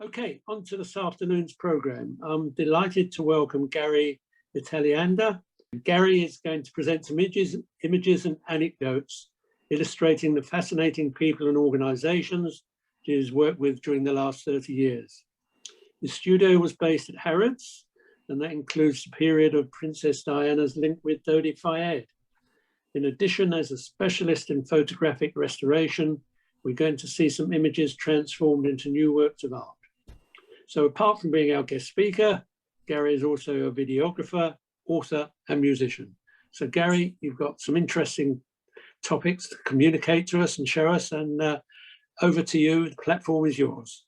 Okay, on to this afternoon's programme. I'm delighted to welcome Gary Italiaander. Gary is going to present some images and anecdotes illustrating the fascinating people and organisations he's worked with during the last 30 years. The studio was based at Harrods, and that includes the period of Princess Diana's link with Dodi Fayed. In addition, as a specialist in photographic restoration, we're going to see some images transformed into new works of art. So apart from being our guest speaker, Gary is also a videographer, author, and musician. So Gary, you've got some interesting topics to communicate to us and show us, and over to you. The platform is yours.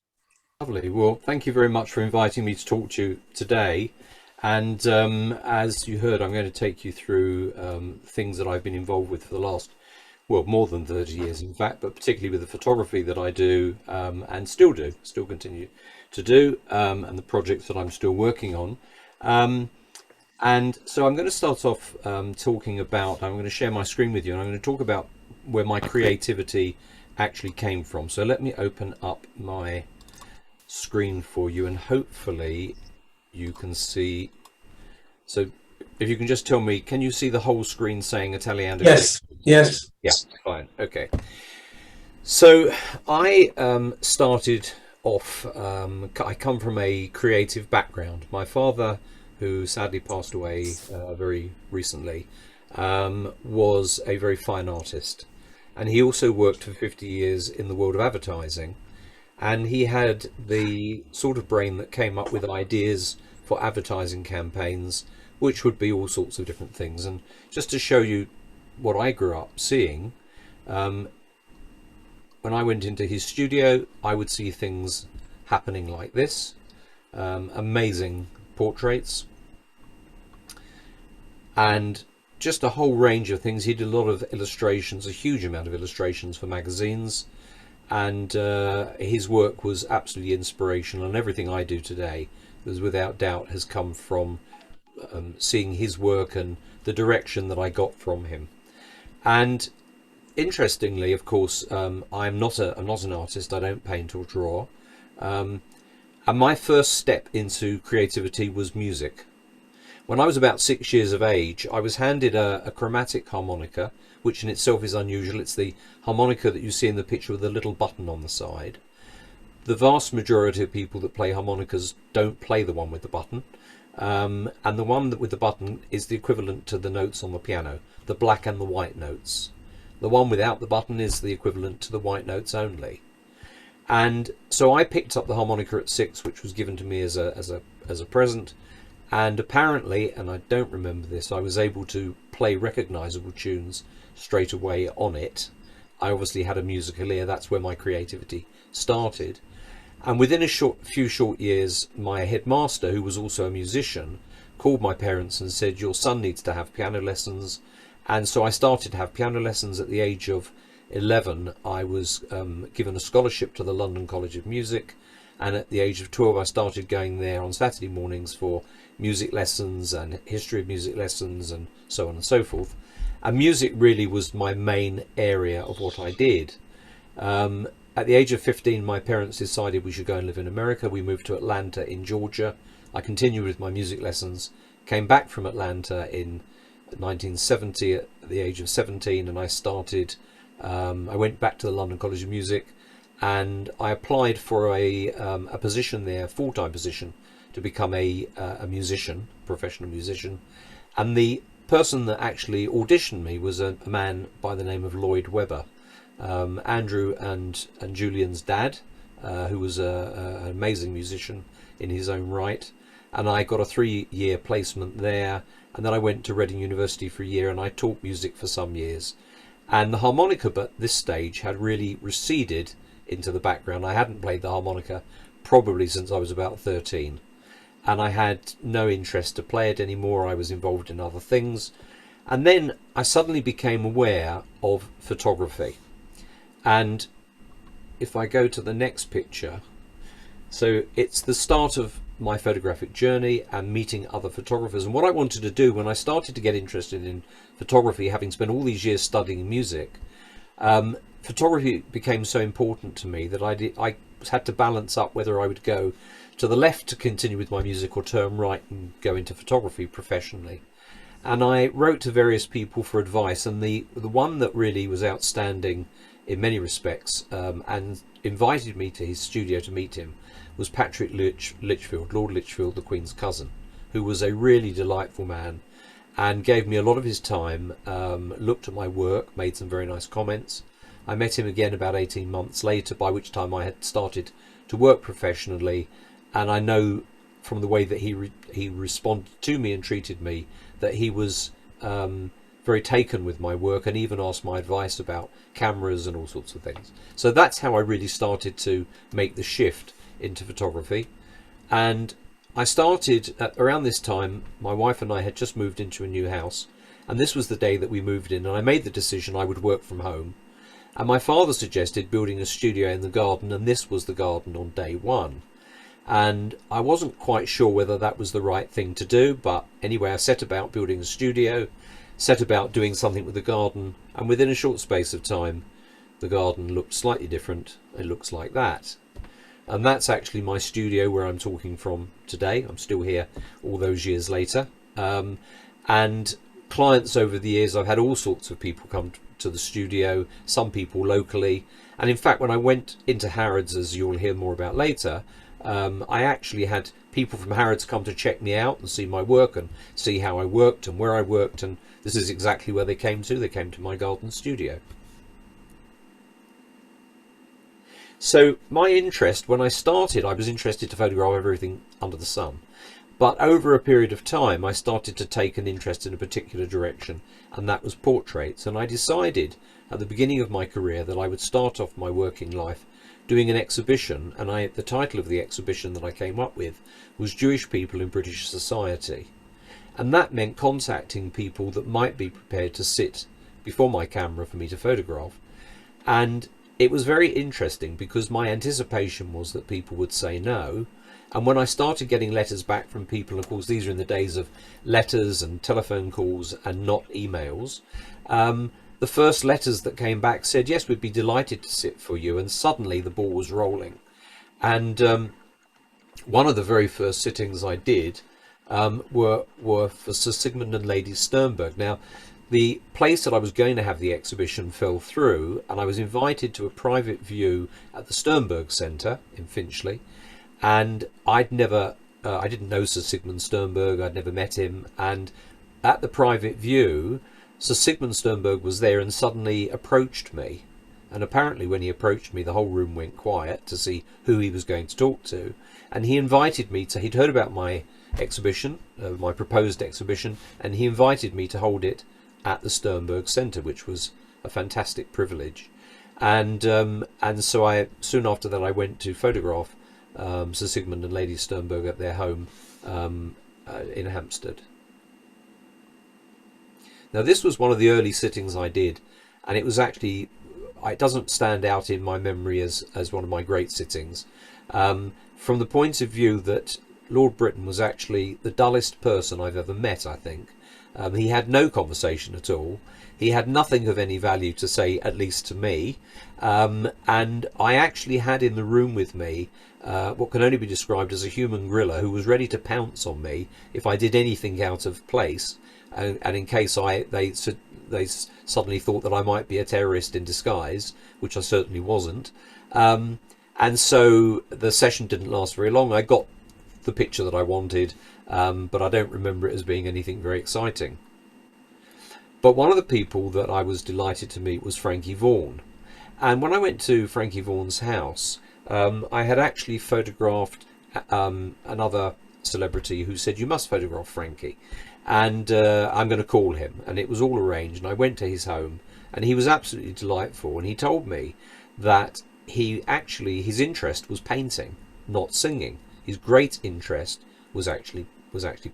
Lovely. Well, thank you very much for inviting me to talk to you today. And as you heard, I'm going to take you through things that I've been involved with for the last, well, more than 30 years, in fact, but particularly with the photography that I do and still continue to do, and the projects that I'm still working on. And so I'm going to start off talking about, I'm going to share my screen with you, and I'm going to talk about where my creativity actually came from. So let me open up my screen for you, and hopefully you can see. So if you can just tell me, can you see the whole screen saying Italiaander? Yes. Yeah, fine. Okay. So I started off, I come from a creative background. My father, who sadly passed away very recently, was a very fine artist, and he also worked for 50 years in the world of advertising, and he had the sort of brain that came up with ideas for advertising campaigns, which would be all sorts of different things. And just to show you what I grew up seeing, when I went into his studio, I would see things happening like this, amazing portraits, and just a whole range of things. He did a lot of illustrations, a huge amount of illustrations for magazines, and his work was absolutely inspirational, and everything I do today, without doubt, has come from seeing his work and the direction that I got from him. And interestingly, of course, I'm not an artist. I don't paint or draw, and my first step into creativity was music. When I was about 6 years of age, I was handed a chromatic harmonica, which in itself is unusual. It's the harmonica that you see in the picture with a little button on the side. The vast majority of people that play harmonicas don't play the one with the button, and the one with the button is the equivalent to the notes on the piano, the black and the white notes. The one without the button is the equivalent to the white notes only. And so I picked up the harmonica at 6, which was given to me as a present. And apparently, and I don't remember this, I was able to play recognizable tunes straight away on it. I obviously had a musical ear. That's where my creativity started. And within a few short years, my headmaster, who was also a musician, called my parents and said, "Your son needs to have piano lessons." And so I started to have piano lessons at the age of 11. I was given a scholarship to the London College of Music, and at the age of 12 I started going there on Saturday mornings for music lessons and history of music lessons and so on and so forth. And music really was my main area of what I did. At the age of 15, my parents decided we should go and live in America. We moved to Atlanta in Georgia. I continued with my music lessons, came back from Atlanta in 1970 at the age of 17, and I started, I went back to the London College of Music, and I applied for a position there, full-time position, to become a musician, professional musician. And the person that actually auditioned me was a man by the name of Lloyd Webber, Andrew and Julian's dad, who was an amazing musician in his own right. And I got a 3-year placement there, and then I went to Reading University for a year, and I taught music for some years. And the harmonica, at this stage, had really receded into the background. I hadn't played the harmonica probably since I was about 13, and I had no interest to play it anymore. I was involved in other things. And then I suddenly became aware of photography. And if I go to the next picture, so it's the start of my photographic journey and meeting other photographers. And what I wanted to do when I started to get interested in photography, having spent all these years studying music, Photography became so important to me that I had to balance up whether I would go to the left to continue with my music or turn right and go into photography professionally. And I wrote to various people for advice, and the one that really was outstanding in many respects, and invited me to his studio to meet him, was Patrick Lichfield, Lord Lichfield, the Queen's cousin, who was a really delightful man and gave me a lot of his time, looked at my work, made some very nice comments. I met him again about 18 months later, by which time I had started to work professionally, and I know from the way that he responded to me and treated me that he was very taken with my work, and even asked my advice about cameras and all sorts of things. So that's how I really started to make the shift into photography. And I started at around this time. My wife and I had just moved into a new house, and this was the day that we moved in, and I made the decision I would work from home. And my father suggested building a studio in the garden, and this was the garden on day one. And I wasn't quite sure whether that was the right thing to do, but anyway, I set about building a studio, set about doing something with the garden, and within a short space of time the garden looked slightly different. It looks like that. And that's actually my studio where I'm talking from today. I'm still here all those years later. And clients over the years, I've had all sorts of people come to the studio, some people locally. And in fact, when I went into Harrods, as you'll hear more about later, I actually had people from Harrods come to check me out and see my work and see how I worked and where I worked. And this is exactly where they came to. They came to my garden studio. So my interest, when I started, I was interested to photograph everything under the sun. But over a period of time, I started to take an interest in a particular direction, and that was portraits. And I decided at the beginning of my career that I would start off my working life doing an exhibition, and the title of the exhibition that I came up with was Jewish People in British Society. And that meant contacting people that might be prepared to sit before my camera for me to photograph. And it was very interesting because my anticipation was that people would say no. And when I started getting letters back from people, of course these are in the days of letters and telephone calls and not emails, the first letters that came back said, yes, we'd be delighted to sit for you. And suddenly the ball was rolling. And one of the very first sittings I did were for Sir Sigmund and Lady Sternberg. Now, the place that I was going to have the exhibition fell through, and I was invited to a private view at the Sternberg Centre in Finchley. And I didn't know Sir Sigmund Sternberg, I'd never met him. And at the private view, Sir Sigmund Sternberg was there and suddenly approached me. And apparently when he approached me, the whole room went quiet to see who he was going to talk to. And he invited me to, he'd heard about my exhibition, my proposed exhibition, and he invited me to hold it at the Sternberg Centre, which was a fantastic privilege. And so soon after that I went to photograph Sir Sigmund and Lady Sternberg at their home in Hampstead. Now this was one of the early sittings I did, and it was actually, it doesn't stand out in my memory as one of my great sittings, from the point of view that Lord Britain was actually the dullest person I've ever met, I think. He had no conversation at all. He had nothing of any value to say, at least to me. And I actually had in the room with me what can only be described as a human gorilla who was ready to pounce on me if I did anything out of place. And in case they suddenly thought that I might be a terrorist in disguise, which I certainly wasn't. And so the session didn't last very long. I got the picture that I wanted, but I don't remember it as being anything very exciting. But one of the people that I was delighted to meet was Frankie Vaughan. And when I went to Frankie Vaughan's house, I had actually photographed another celebrity who said, you must photograph Frankie. And I'm going to call him. And it was all arranged. And I went to his home, and he was absolutely delightful. And he told me that his interest was painting, not singing. His great interest was actually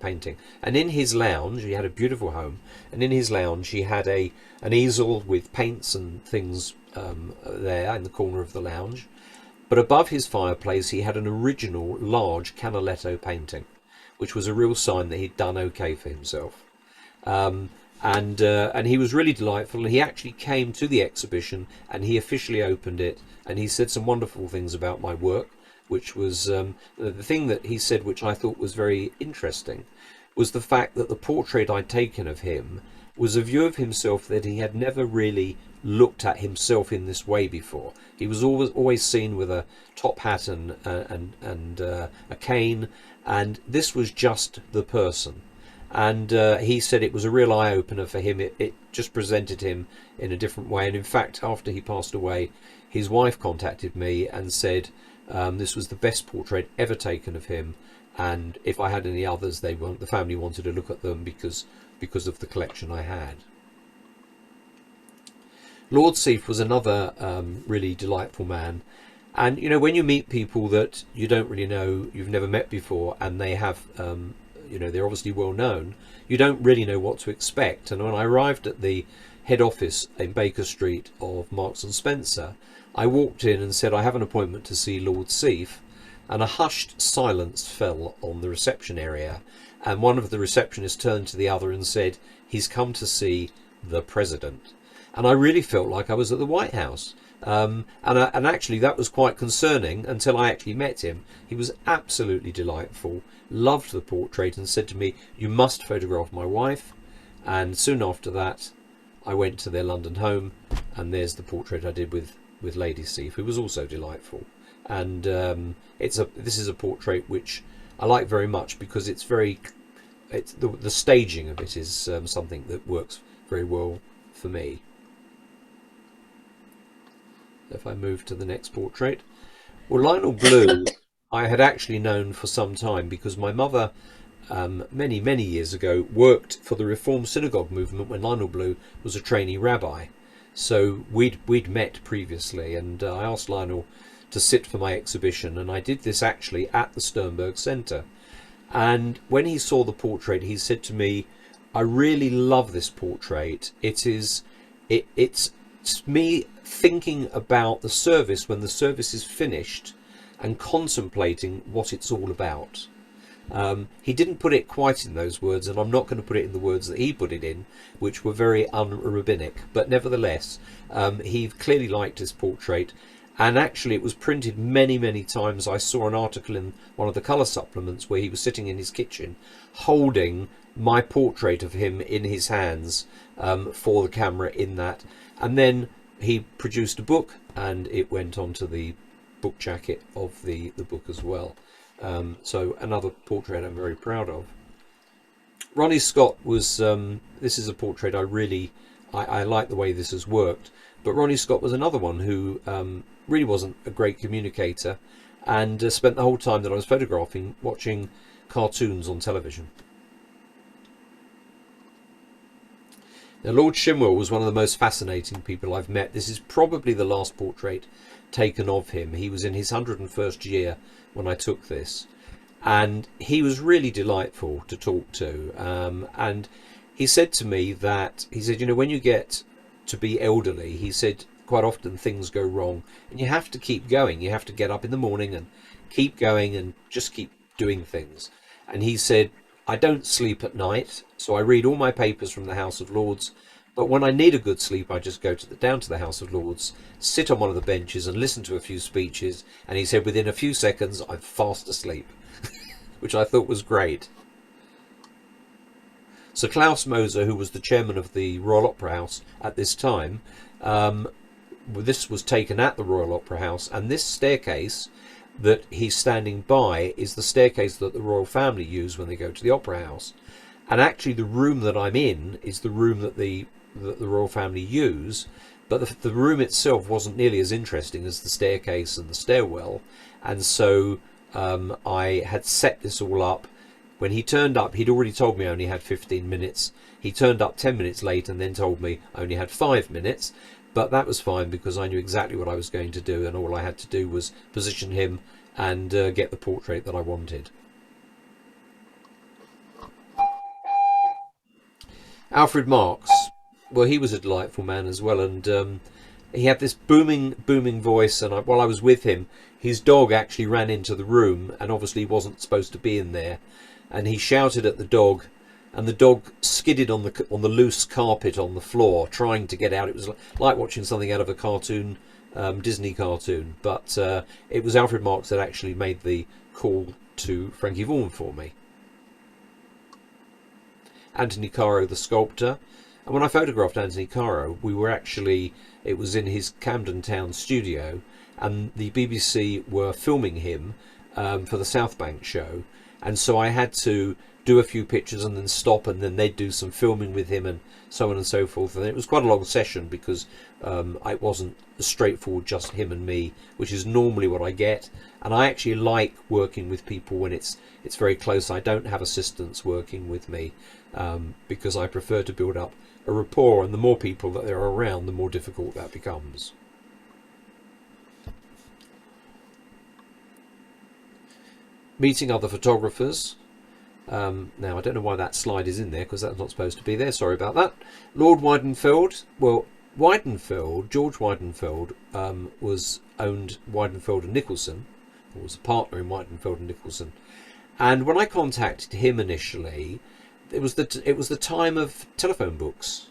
painting. And in his lounge, he had a beautiful home, and in his lounge he had an easel with paints and things there in the corner of the lounge. But above his fireplace he had an original large Canaletto painting, which was a real sign that he'd done okay for himself. and he was really delightful, and he actually came to the exhibition and he officially opened it, and he said some wonderful things about my work, which was the thing that he said, which I thought was very interesting, was the fact that the portrait I'd taken of him was a view of himself that he had never really looked at himself in this way before. He was always seen with a top hat and a cane, and this was just the person. And he said it was a real eye-opener for him. It just presented him in a different way. And in fact, after he passed away, his wife contacted me and said this was the best portrait ever taken of him, and if I had any others, the family wanted to look at them because of the collection I had. Lord Seif was another really delightful man. And you know, when you meet people that you don't really know, you've never met before, and they have you know, they're obviously well known, you don't really know what to expect. And when I arrived at the head office in Baker Street of Marks and Spencer, I walked in and said, I have an appointment to see Lord Seif, and a hushed silence fell on the reception area, and one of the receptionists turned to the other and said, he's come to see the President. And I really felt like I was at the White House. And actually that was quite concerning until I actually met him. He was absolutely delightful, loved the portrait, and said to me, you must photograph my wife. And soon after that I went to their London home, and there's the portrait I did with Lady Seif, who was also delightful. And this is a portrait which I like very much, because the staging of it is something that works very well for me. If I move to the next portrait, well, Lionel Blue I had actually known for some time, because my mother many years ago worked for the Reform Synagogue movement when Lionel Blue was a trainee rabbi. So we'd met previously, and I asked Lionel to sit for my exhibition, and I did this actually at the Sternberg Centre. And when he saw the portrait, he said to me, I really love this portrait. It's me thinking about the service when the service is finished and contemplating what it's all about. He didn't put it quite in those words, and I'm not going to put it in the words that he put it in, which were very un-rabbinic, but nevertheless he clearly liked his portrait. And actually it was printed many times. I saw an article in one of the colour supplements where he was sitting in his kitchen holding my portrait of him in his hands for the camera in that. And then he produced a book, and it went onto the book jacket of the book as well. So another portrait I'm very proud of. Ronnie Scott was, this is a portrait I like the way this has worked. But Ronnie Scott was another one who really wasn't a great communicator, and spent the whole time that I was photographing watching cartoons on television. Now, Lord Shimwell was one of the most fascinating people I've met. This is probably the last portrait taken of him. He was in his 101st year when I took this, and he was really delightful to talk to. And he said to me that, he said, you know, when you get to be elderly, he said, quite often things go wrong, and you have to keep going. You have to get up in the morning and keep going and just keep doing things. And he said, I don't sleep at night, so I read all my papers from the House of Lords, but when I need a good sleep, I just go down to the House of Lords, sit on one of the benches and listen to a few speeches. And he said within a few seconds I'm fast asleep, which I thought was great. So Klaus Moser, who was the chairman of the Royal Opera House at this time, this was taken at the Royal Opera House, and this staircase that he's standing by is the staircase that the royal family use when they go to the Opera House. And actually the room that I'm in is the room that the royal family use, but the room itself wasn't nearly as interesting as the staircase and the stairwell. And so I had set this all up. When he turned up, he'd already told me I only had 15 minutes. He turned up 10 minutes late and then told me I only had 5 minutes. But that was fine, because I knew exactly what I was going to do, and all I had to do was position him and get the portrait that I wanted. Alfred Marks, well, he was a delightful man as well, and he had this booming voice, and while I was with him, his dog actually ran into the room, and obviously he wasn't supposed to be in there, and he shouted at the dog and the dog skidded on the loose carpet on the floor trying to get out. It was like watching something out of a cartoon, Disney cartoon, but it was Alfred Marks that actually made the call to Frankie Vaughan for me. Anthony Caro, the sculptor. And when I photographed Anthony Caro, it was in his Camden Town studio, and the BBC were filming him for the South Bank show, and so I had to do a few pictures and then stop, and then they'd do some filming with him and so on and so forth. And it was quite a long session because it wasn't straightforward just him and me, which is normally what I get. And I actually like working with people when it's very close. I don't have assistants working with me because I prefer to build up a rapport, and the more people that there are around, the more difficult that becomes. Meeting other photographers. Now, I don't know why that slide is in there, because that's not supposed to be there. Sorry about that. Lord Weidenfeld. Well, George Weidenfeld, owned Weidenfeld and Nicholson, or was a partner in Weidenfeld and Nicholson. And when I contacted him initially, it was the time of telephone books.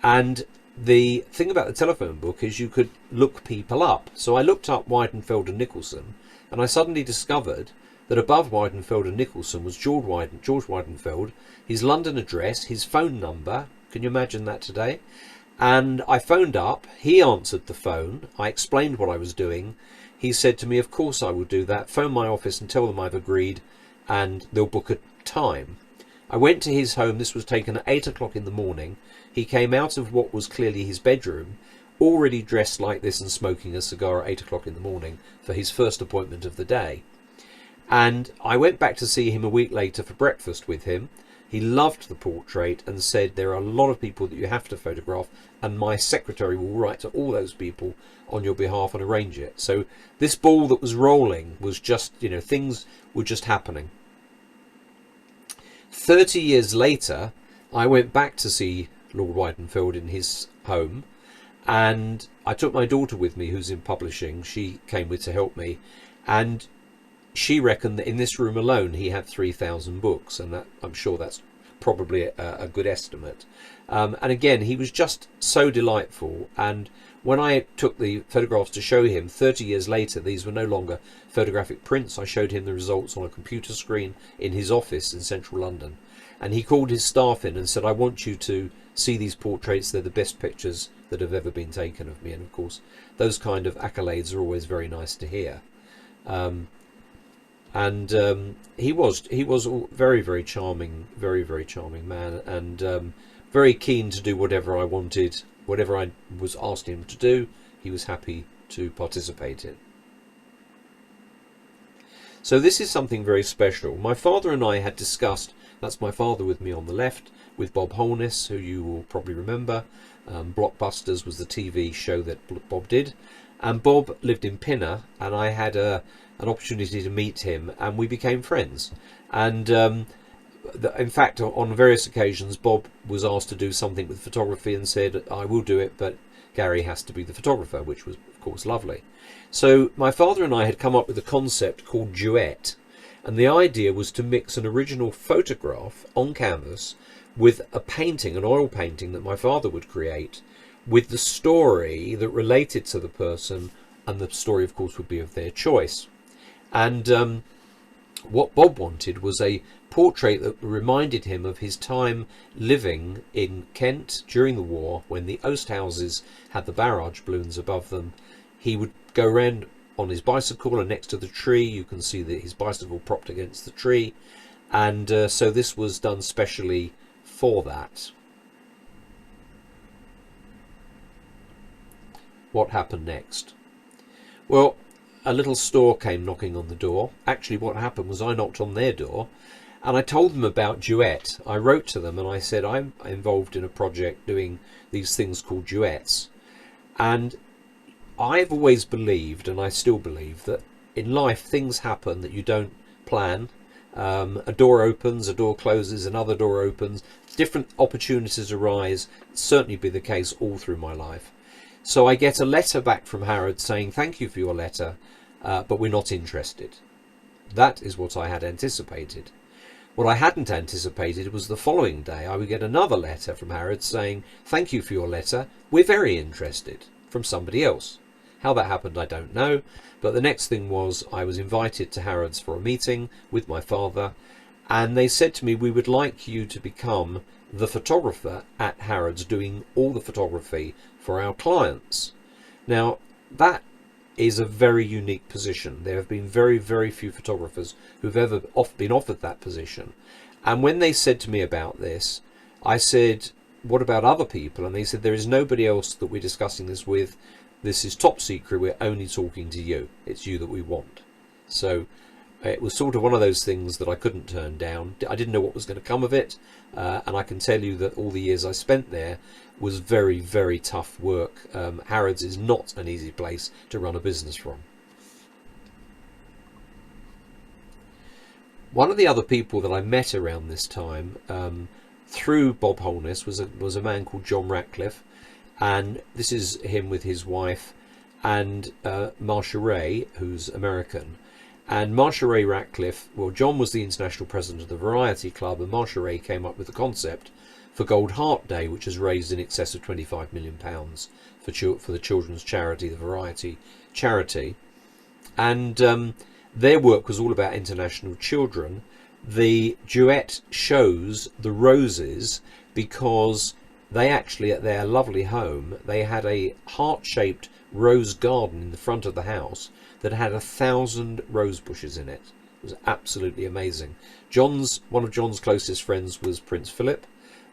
And the thing about the telephone book is you could look people up. So I looked up Weidenfeld and Nicholson, and I suddenly discovered that above Weidenfeld and Nicholson was George Weidenfeld, his London address, his phone number. Can you imagine that today? And I phoned up, he answered the phone, I explained what I was doing. He said to me, of course I will do that, phone my office and tell them I've agreed, and they'll book a time. I went to his home. This was taken at 8 o'clock in the morning. He came out of what was clearly his bedroom, already dressed like this and smoking a cigar at 8 o'clock in the morning for his first appointment of the day. And I went back to see him a week later for breakfast with him. He loved the portrait and said, there are a lot of people that you have to photograph, and my secretary will write to all those people on your behalf and arrange it. So this ball that was rolling was just, things were just happening. 30 years later, I went back to see Lord Weidenfeld in his home, and I took my daughter with me, who's in publishing. She came with to help me, and she reckoned that in this room alone he had 3,000 books, and that, I'm sure that's probably a good estimate. And again, he was just so delightful. And when I took the photographs to show him 30 years later, these were no longer photographic prints. I showed him the results on a computer screen in his office in central London, and he called his staff in and said, I want you to see these portraits. They're the best pictures that have ever been taken of me. And of course, those kind of accolades are always very nice to hear. He was very, very charming, very, very charming man, and very keen to do whatever I wanted, whatever I was asked him to do, he was happy to participate in. So this is something very special. My father and I had discussed, that's my father with me on the left, with Bob Holness, who you will probably remember. Blockbusters was the TV show that Bob did, and Bob lived in Pinner, and I had an opportunity to meet him, and we became friends. And in fact, on various occasions, Bob was asked to do something with photography and said, I will do it, but Gary has to be the photographer, which was, of course, lovely. So my father and I had come up with a concept called Duet, and the idea was to mix an original photograph on canvas with a painting, an oil painting that my father would create, with the story that related to the person, and the story, of course, would be of their choice. And what Bob wanted was a portrait that reminded him of his time living in Kent during the war, when the Oast houses had the barrage balloons above them. He would go around on his bicycle, and next to the tree you can see that his bicycle propped against the tree, and so this was done specially for that. What happened next? Well, a little store came knocking on the door. Actually, what happened was I knocked on their door and I told them about Duet. I wrote to them and I said, I'm involved in a project doing these things called duets. And I've always believed, and I still believe, that in life things happen that you don't plan. A door opens, a door closes, another door opens, different opportunities arise. It's certainly been the case all through my life. So I get a letter back from Harrod saying, thank you for your letter, but we're not interested. That is what I had anticipated. What I hadn't anticipated was the following day I would get another letter from Harrods saying, "Thank you for your letter, we're very interested," from somebody else. How that happened I don't know, but the next thing was I was invited to Harrods for a meeting with my father, and they said to me, "We would like you to become the photographer at Harrods, doing all the photography for our clients." Now that is a very unique position. There have been very, very few photographers who've ever been offered that position. And when they said to me about this, I said, "What about other people?" And they said, "There is nobody else that we're discussing this with. This is top secret. We're only talking to you. It's you that we want." So it was sort of one of those things that I couldn't turn down. I didn't know what was going to come of it. And I can tell you that all the years I spent there was very, very tough work. Harrods is not an easy place to run a business from. One of the other people that I met around this time through Bob Holness was a man called John Ratcliffe, and this is him with his wife and Marsha Ray, who's American. And Marsha Ray Ratcliffe, well, John was the international president of the Variety Club, and Marsha Ray came up with the concept for Gold Heart Day, which has raised in excess of £25 million for the children's charity, the Variety Charity. And their work was all about international children. The duet shows the roses because they actually, at their lovely home, they had a heart-shaped rose garden in the front of the house that had 1,000 rose bushes in it. It was absolutely amazing. One of John's closest friends was Prince Philip.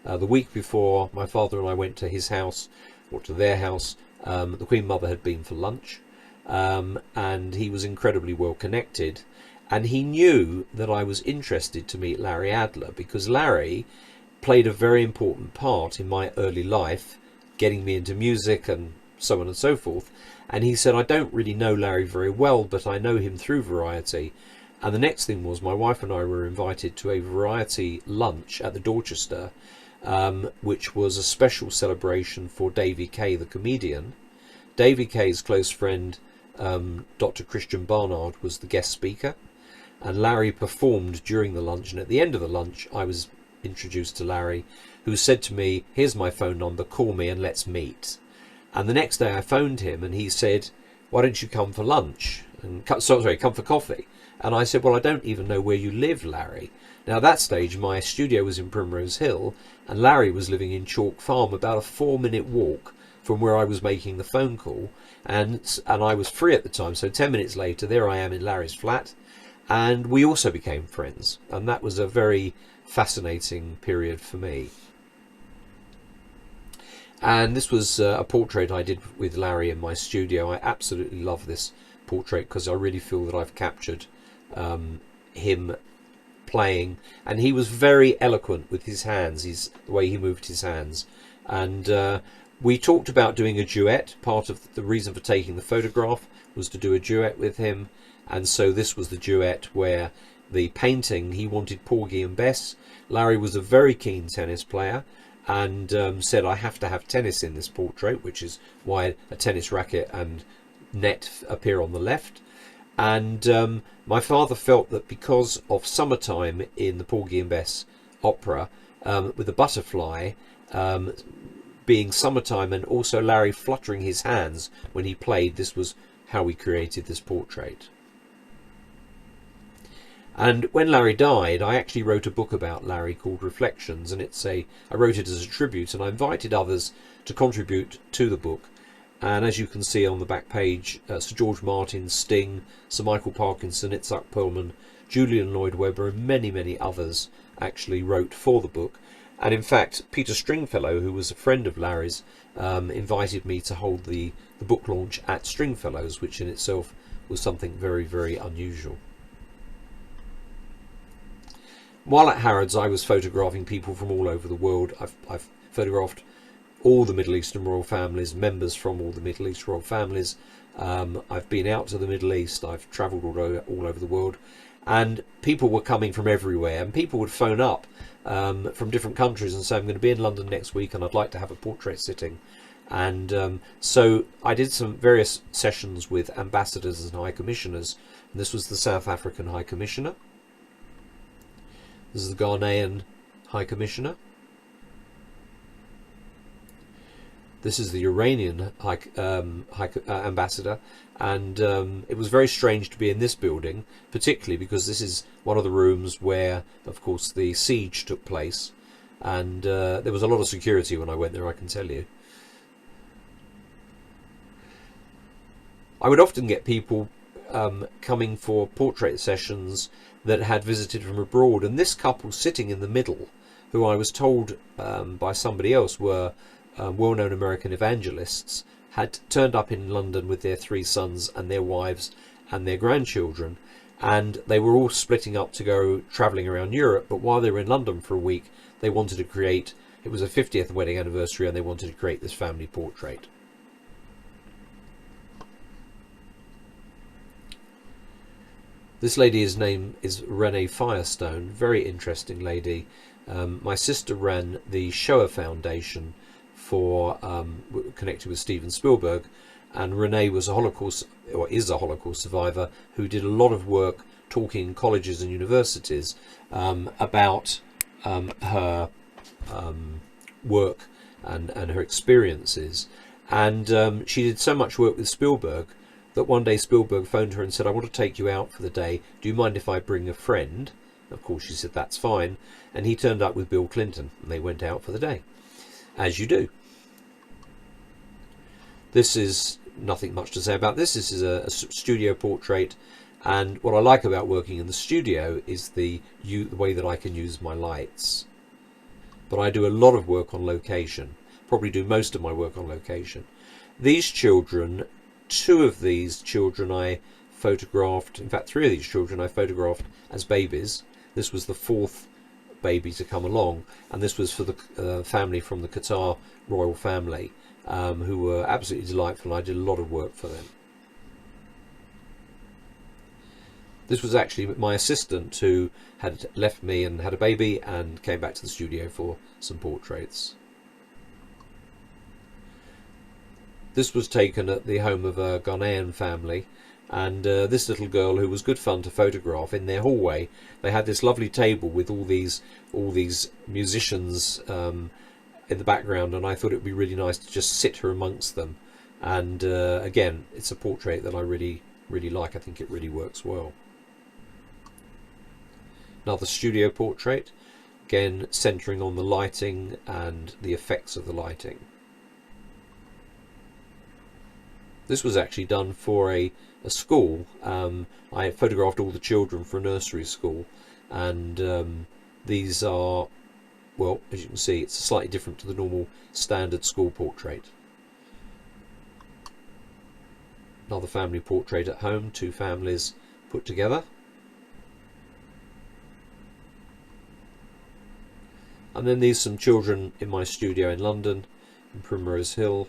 The week before my father and I went to his house, or to their house, the Queen Mother had been for lunch, and he was incredibly well connected. And he knew that I was interested to meet Larry Adler, because Larry played a very important part in my early life, getting me into music and so on and so forth. And he said, "I don't really know Larry very well, but I know him through Variety." And the next thing was my wife and I were invited to a Variety lunch at the Dorchester, which was a special celebration for Davy Kay, the comedian. Davy Kay's close friend, Dr. Christian Barnard, was the guest speaker, and Larry performed during the lunch. And at the end of the lunch, I was introduced to Larry, who said to me, "Here's my phone number, call me and let's meet." And the next day I phoned him and he said, "Why don't you come for lunch? Come for coffee." And I said, "Well, I don't even know where you live, Larry." Now at that stage my studio was in Primrose Hill and Larry was living in Chalk Farm, about a 4-minute walk from where I was making the phone call, and I was free at the time. So 10 minutes later, there I am in Larry's flat, and we also became friends, and that was a very fascinating period for me. And this was a portrait I did with Larry in my studio. I absolutely love this portrait because I really feel that I've captured him playing, and he was very eloquent with his hands, the way he moved his hands. And we talked about doing a duet. Part of the reason for taking the photograph was to do a duet with him, and so this was the duet where the painting, he wanted Porgy and Bess. Larry was a very keen tennis player and said, "I have to have tennis in this portrait," which is why a tennis racket and net appear on the left. And my father felt that because of summertime in the Porgy and Bess opera, with the butterfly being summertime and also Larry fluttering his hands when he played, this was how we created this portrait. And when Larry died, I actually wrote a book about Larry called Reflections, and I wrote it as a tribute, and I invited others to contribute to the book. And as you can see on the back page, Sir George Martin, Sting, Sir Michael Parkinson, Itzhak Perlman, Julian Lloyd Webber, and many, many others actually wrote for the book. And in fact, Peter Stringfellow, who was a friend of Larry's, invited me to hold the book launch at Stringfellow's, which in itself was something very, very unusual. While at Harrods, I was photographing people from all over the world. I've photographed all the Middle Eastern royal families, members from all the Middle East royal families. I've been out to the Middle East. I've travelled all over the world, and people were coming from everywhere. And people would phone up from different countries and say, "I'm going to be in London next week, and I'd like to have a portrait sitting." And so I did some various sessions with ambassadors and high commissioners. And this was the South African High Commissioner. This is the Ghanaian High Commissioner. This is the Iranian ambassador, and it was very strange to be in this building, particularly because this is one of the rooms where, of course, the siege took place, and there was a lot of security when I went there, I can tell you. I would often get people coming for portrait sessions that had visited from abroad, and this couple sitting in the middle, who I was told by somebody else were well-known American evangelists, had turned up in London with their 3 sons and their wives and their grandchildren, and they were all splitting up to go travelling around Europe, but while they were in London for a week, they wanted to create, it was a 50th wedding anniversary, and they wanted to create this family portrait. This lady's name is Renee Firestone, very interesting lady. My sister ran the Shoah Foundation for connected with Steven Spielberg, and Renee was a Holocaust, or is a Holocaust survivor, who did a lot of work talking in colleges and universities about her work and her experiences. And she did so much work with Spielberg that one day Spielberg phoned her and said, "I want to take you out for the day. Do you mind if I bring a friend?" Of course she said, "That's fine." And he turned up with Bill Clinton, and they went out for the day, as you do. This is nothing much to say about this. This is a studio portrait, and what I like about working in the studio is the way that I can use my lights. But I do a lot of work on location, probably do most of my work on location. These children, 2 of these children I photographed, in fact 3 of these children I photographed as babies. This was the 4th baby to come along, and this was for the family from the Qatar royal family, who were absolutely delightful, and I did a lot of work for them. This was actually my assistant who had left me and had a baby and came back to the studio for some portraits. This was taken at the home of a Ghanaian family, and this little girl, who was good fun to photograph, in their hallway they had this lovely table with all these musicians in the background, and I thought it would be really nice to just sit her amongst them. And again, it's a portrait that I really like. I think it really works well. Another studio portrait, again centering on the lighting and the effects of the lighting. This was actually done for a school. I photographed all the children for a nursery school, and these are, well, as you can see, it's slightly different to the normal standard school portrait. Another family portrait at home, 2 families put together. And then these some children in my studio in London, in Primrose Hill.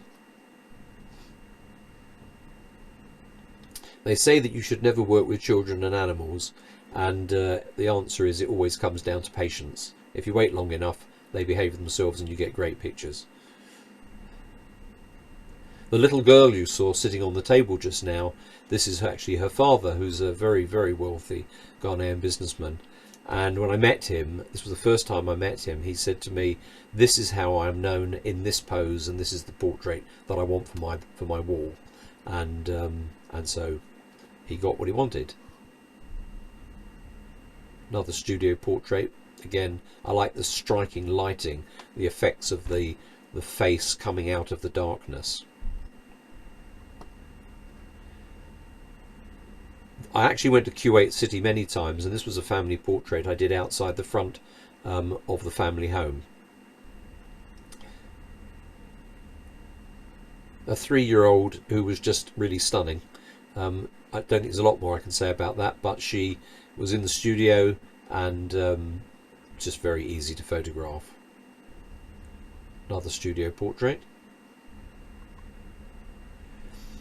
They say that you should never work with children and animals, and the answer is it always comes down to patience. If you wait long enough, they behave themselves and you get great pictures. The little girl you saw sitting on the table just now, this is actually her father, who's a very, very wealthy Ghanaian businessman. And when I met him, this was the first time I met him, he said to me, "This is how I am known in this pose, and this is the portrait that I want for my wall." And so he got what he wanted. Another studio portrait. Again, I like the striking lighting, the effects of the face coming out of the darkness. I actually went to Kuwait City many times, and this was a family portrait I did outside the front of the family home. A 3-year-old who was just really stunning. I don't think there's a lot more I can say about that, but she was in the studio, and just very easy to photograph. Another studio portrait.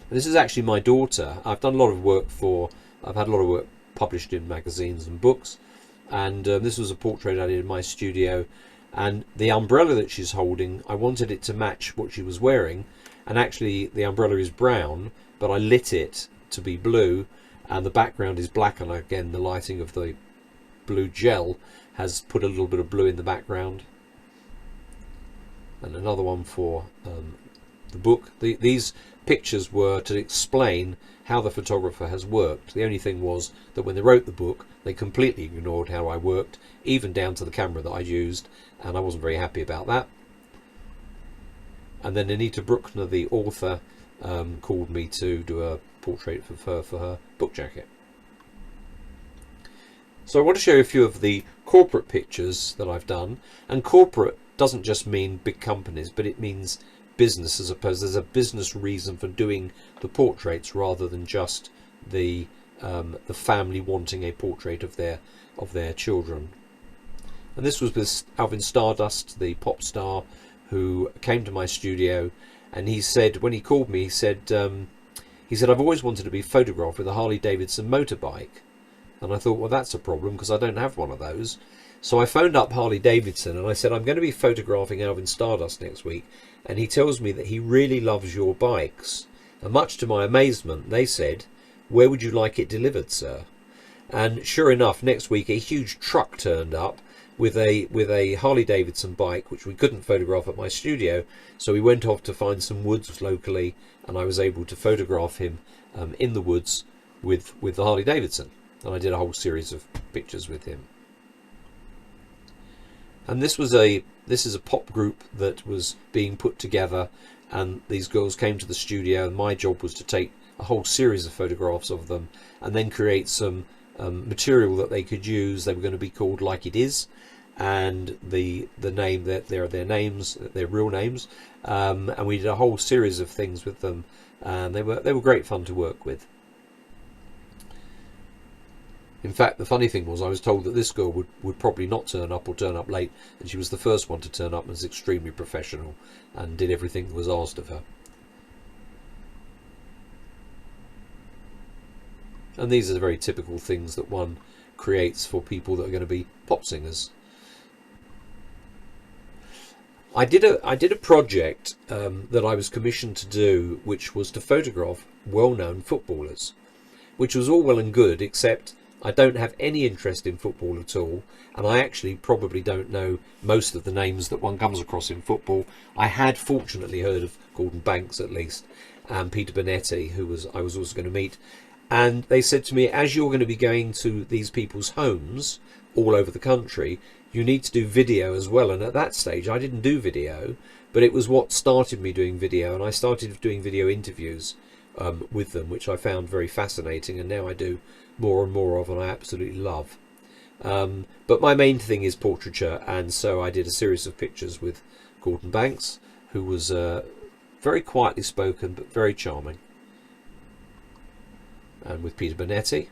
And this is actually my daughter. I've had a lot of work published in magazines and books, and this was a portrait I did in my studio, and the umbrella that she's holding, I wanted it to match what she was wearing, and actually the umbrella is brown, but I lit it to be blue, and the background is black, and again the lighting of the blue gel has put a little bit of blue in the background. And another one for the book. These pictures were to explain how the photographer has worked. The only thing was that when they wrote the book, they completely ignored how I worked, even down to the camera that I used, and I wasn't very happy about that. And then Anita Bruckner, the author, called me to do a portrait for her book jacket. So I want to show you a few of the corporate pictures that I've done. And corporate doesn't just mean big companies, but it means business, as opposed there's a business reason for doing the portraits rather than just the family wanting a portrait of their children. And this was with Alvin Stardust, the pop star, who came to my studio, and he said, when he called me, he said I've always wanted to be photographed with a Harley Davidson motorbike. And I thought, well, that's a problem because I don't have one of those. So I phoned up Harley Davidson and I said, I'm going to be photographing Alvin Stardust next week, and he tells me that he really loves your bikes. And much to my amazement, they said, where would you like it delivered, sir? And sure enough, next week a huge truck turned up with a Harley Davidson bike, which we couldn't photograph at my studio. So we went off to find some woods locally, and I was able to photograph him in the woods with the Harley Davidson. And I did a whole series of pictures with him. And this is a pop group that was being put together, and these girls came to the studio, and my job was to take a whole series of photographs of them and then create some material that they could use. They were going to be called Like It Is, and the name that they're their names, their real names, and we did a whole series of things with them, and they were great fun to work with. In fact, the funny thing was I was told that this girl would probably not turn up or turn up late, and she was the first one to turn up and was extremely professional and did everything that was asked of her. And these are the very typical things that one creates for people that are going to be pop singers. I did a project that I was commissioned to do, which was to photograph well-known footballers, which was all well and good, except I don't have any interest in football at all, and I actually probably don't know most of the names that one comes across in football. I had fortunately heard of Gordon Banks at least, and Peter Bonetti, who I was also going to meet. And they said to me, as you're going to be going to these people's homes all over the country, you need to do video as well. And at that stage, I didn't do video, but it was what started me doing video. And I started doing video interviews with them, which I found very fascinating. And now I do more and more of, and I absolutely love. But my main thing is portraiture. And so I did a series of pictures with Gordon Banks, who was very quietly spoken, but very charming. And with Peter Bonetti,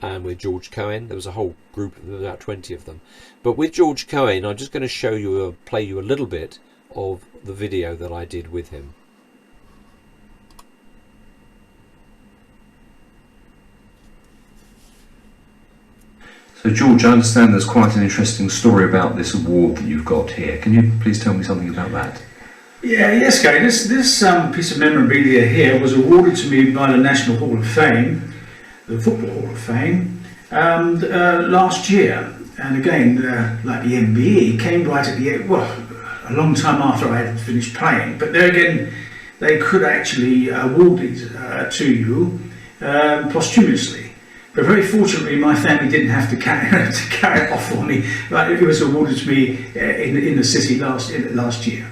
and with George Cohen. There was a whole group of about 20 of them. But with George Cohen, I'm just going to show you, play you a little bit of the video that I did with him. So George, I understand there's quite an interesting story about this award that you've got here. Can you please tell me something about that? Yes, Gary. This piece of memorabilia here was awarded to me by the National Hall of Fame, the Football Hall of Fame, last year. And again, like the MBE, came right at the end, well, a long time after I had finished playing. But there again, they could actually award it to you posthumously. But very fortunately, my family didn't have to carry it off for me. But it was awarded to me in the city last year.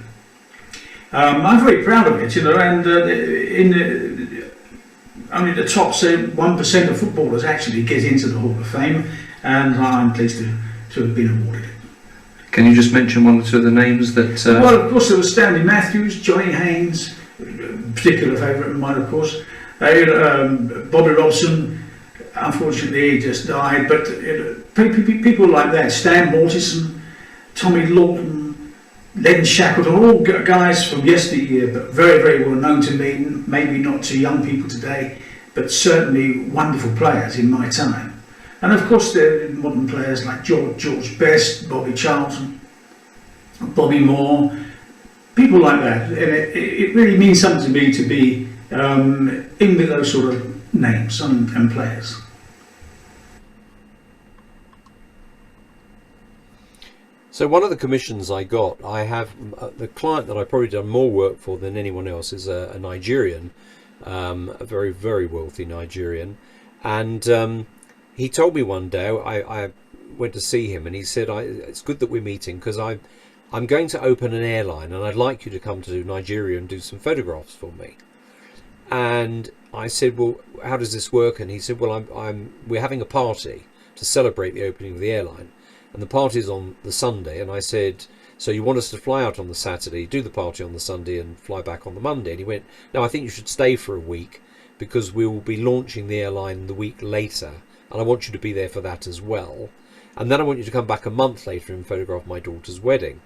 I'm very proud of it, you know, and only the top 1% of footballers actually get into the Hall of Fame, and I'm pleased to have been awarded it. Can you just mention one or two of the names that... Well, of course, there was Stanley Matthews, Johnny Haynes, particular favourite of mine, of course. Bobby Robson, unfortunately, he just died, but people like that, Stan Mortison, Tommy Lawton, Len Shackleton, all guys from yesteryear, but very, very well known to me, maybe not to young people today, but certainly wonderful players in my time. And of course there are modern players like George Best, Bobby Charlton, Bobby Moore, people like that. And it really means something to me to be in with those sort of names and players. So one of the commissions I got, I have the client that I probably done more work for than anyone else is a Nigerian, a very, very wealthy Nigerian. And he told me one day, I went to see him, and he said, it's good that we're meeting, because I'm going to open an airline and I'd like you to come to Nigeria and do some photographs for me. And I said, well, how does this work? And he said, well, we're having a party to celebrate the opening of the airline, and the party's on the Sunday. And I said, so you want us to fly out on the Saturday, do the party on the Sunday, and fly back on the Monday? And he went, no, I think you should stay for a week, because we will be launching the airline the week later, and I want you to be there for that as well. And then I want you to come back a month later and photograph my daughter's wedding.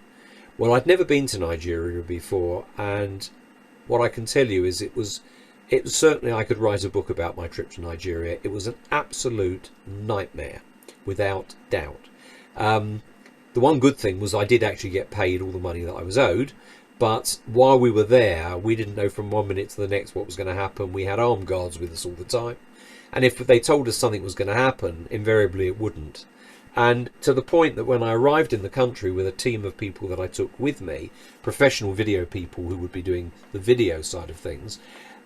Well, I'd never been to Nigeria before, and what I can tell you is it was certainly, I could write a book about my trip to Nigeria. It was an absolute nightmare, without doubt. The one good thing was I did actually get paid all the money that I was owed, but while we were there, we didn't know from one minute to the next what was going to happen. We had armed guards with us all the time, and if they told us something was going to happen, invariably it wouldn't. And to the point that when I arrived in the country with a team of people that I took with me, professional video people who would be doing the video side of things,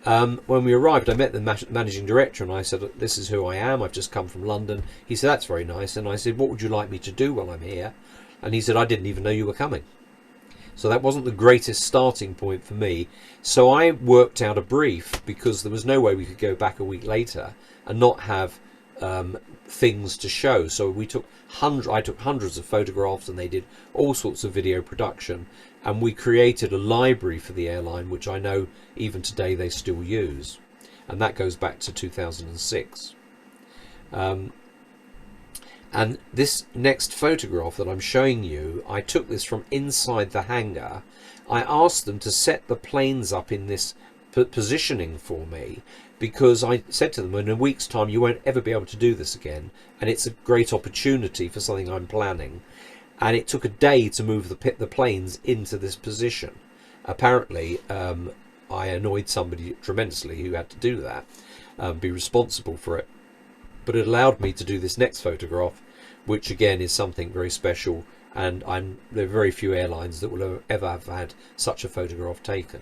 when we arrived, I met the managing director, and I said, this is who I am, I've just come from London. He said, that's very nice. And I said, what would you like me to do while I'm here? And he said, I didn't even know you were coming. So that wasn't the greatest starting point for me. So I worked out a brief, because there was no way we could go back a week later and not have things to show. So I took hundreds of photographs, and they did all sorts of video production, and we created a library for the airline, which I know even today they still use, and that goes back to 2006. And this next photograph that I'm showing you, I took this from inside the hangar. I asked them to set the planes up in this positioning for me, because I said to them, in a week's time you won't ever be able to do this again, and it's a great opportunity for something I'm planning. And it took a day to move the planes into this position. Apparently I annoyed somebody tremendously who had to do that, be responsible for it, but it allowed me to do this next photograph, which again is something very special, and there are very few airlines that will ever have had such a photograph taken.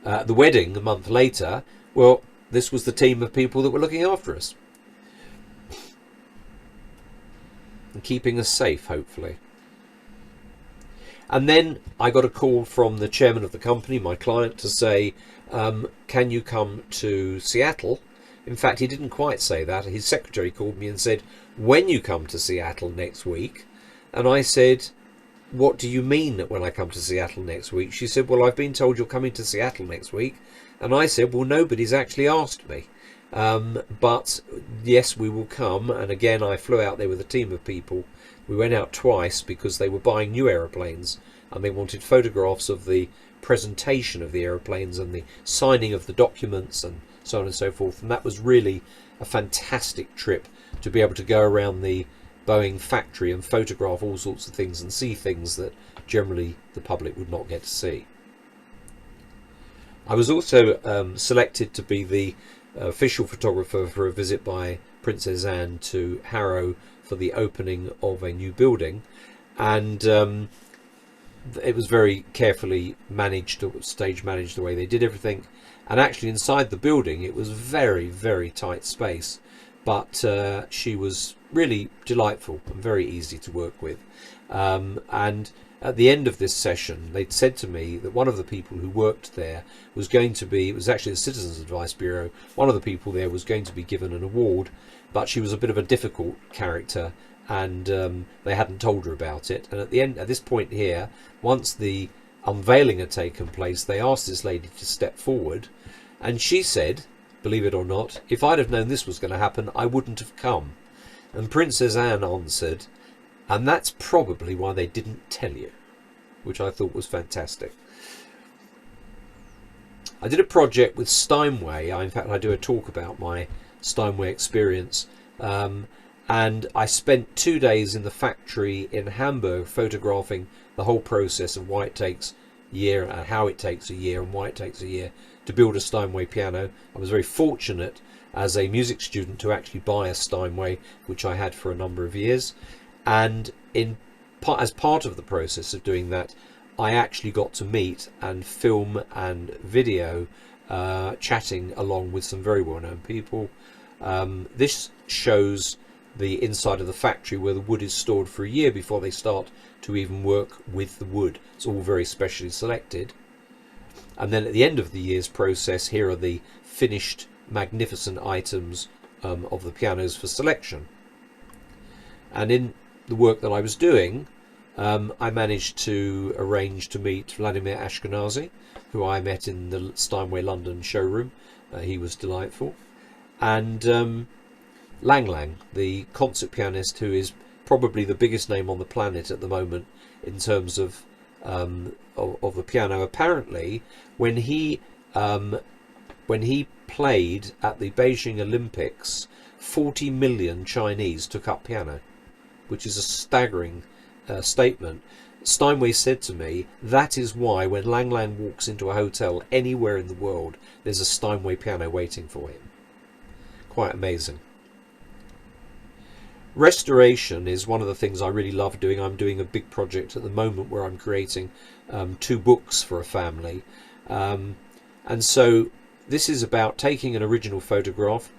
The wedding a month later, well, this was the team of people that were looking after us and keeping us safe, hopefully. And then I got a call from the chairman of the company, my client, to say, can you come to Seattle? In fact, he didn't quite say that. His secretary called me and said, when you come to Seattle next week? And I said, what do you mean when I come to Seattle next week? She said, well, I've been told you're coming to Seattle next week. And I said, well, nobody's actually asked me. But yes, we will come. And again, I flew out there with a team of people. We went out twice because they were buying new aeroplanes, and they wanted photographs of the presentation of the aeroplanes and the signing of the documents and so on and so forth. And that was really a fantastic trip, to be able to go around the Boeing factory and photograph all sorts of things and see things that generally the public would not get to see. I was also selected to be the official photographer for a visit by Princess Anne to Harrow for the opening of a new building, and it was very carefully managed, stage managed, the way they did everything. And actually inside the building it was very, very tight space, but she was really delightful and very easy to work with. And at the end of this session, they'd said to me that one of the people who worked there was going to be, it was actually the Citizens Advice Bureau, one of the people there was going to be given an award, but she was a bit of a difficult character, and they hadn't told her about it. And at the end, at this point here, once the unveiling had taken place, they asked this lady to step forward, and she said, believe it or not, if I'd have known this was going to happen, I wouldn't have come. And Princess Anne answered, and that's probably why they didn't tell you, which I thought was fantastic. I did a project with Steinway. In fact, I do a talk about my Steinway experience, and I spent 2 days in the factory in Hamburg photographing the whole process of why it takes a year, and how it takes a year, and why it takes a year to build a Steinway piano. I was very fortunate as a music student to actually buy a Steinway, which I had for a number of years. And as part of the process of doing that, I actually got to meet and film and video chatting along with some very well-known people. This shows the inside of the factory where the wood is stored for a year before they start to even work with the wood. It's all very specially selected. And then at the end of the year's process, here are the finished magnificent items of the pianos for selection. And in the work that I was doing, I managed to arrange to meet Vladimir Ashkenazy, who I met in the Steinway London showroom. He was delightful. And Lang Lang, the concert pianist, who is probably the biggest name on the planet at the moment in terms of the piano. Apparently, when he played at the Beijing Olympics, 40 million Chinese took up piano, which is a staggering statement. Steinway said to me, that is why when Lang Lang walks into a hotel anywhere in the world, there's a Steinway piano waiting for him. Quite amazing. Restoration is one of the things I really love doing. I'm doing a big project at the moment where I'm creating 2 books for a family. And so this is about taking an original photograph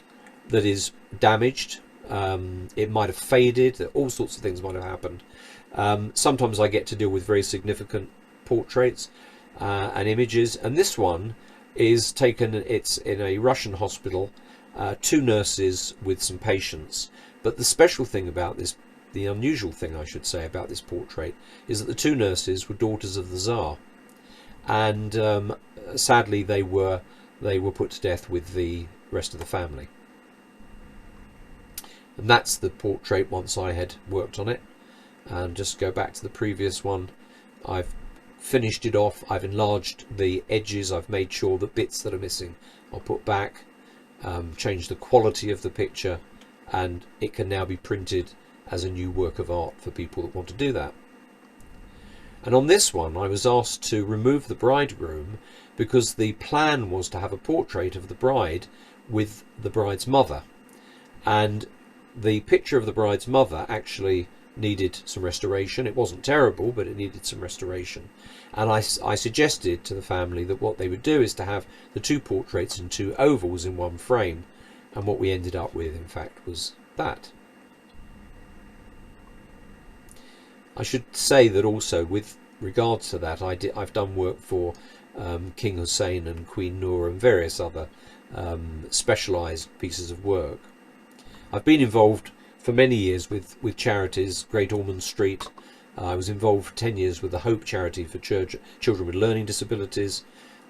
that is damaged. It might have faded. All sorts of things might have happened. Sometimes I get to deal with very significant portraits and images. And this one is taken, it's in a Russian hospital, 2 nurses with some patients. But the special thing about this, the unusual thing I should say about this portrait, is that the 2 nurses were daughters of the Tsar, and sadly they were put to death with the rest of the family. And that's the portrait once I had worked on it. And just go back to the previous one, I've finished it off, I've enlarged the edges, I've made sure that bits that are missing are put back, changed the quality of the picture, and it can now be printed as a new work of art for people that want to do that. And on this one I was asked to remove the bridegroom because the plan was to have a portrait of the bride with the bride's mother, and the picture of the bride's mother actually needed some restoration. It wasn't terrible, but it needed some restoration, and I suggested to the family that what they would do is to have the 2 portraits in 2 ovals in one frame. And what we ended up with, in fact, was that. I should say that also, with regards to that, I've done work for King Hussein and Queen Noor and various other specialised pieces of work. I've been involved for many years with charities, Great Ormond Street. I was involved for 10 years with the Hope charity for children with learning disabilities.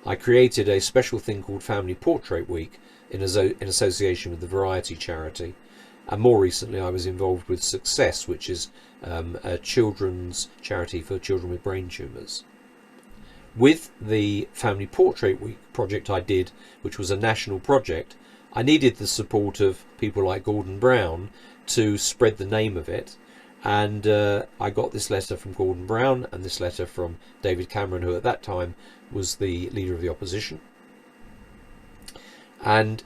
I created a special thing called Family Portrait Week in association with the Variety charity, and more recently I was involved with Success, which is a children's charity for children with brain tumours. With the Family Portrait Week project I did, which was a national project, I needed the support of people like Gordon Brown to spread the name of it, and I got this letter from Gordon Brown and this letter from David Cameron, who at that time was the leader of the opposition. And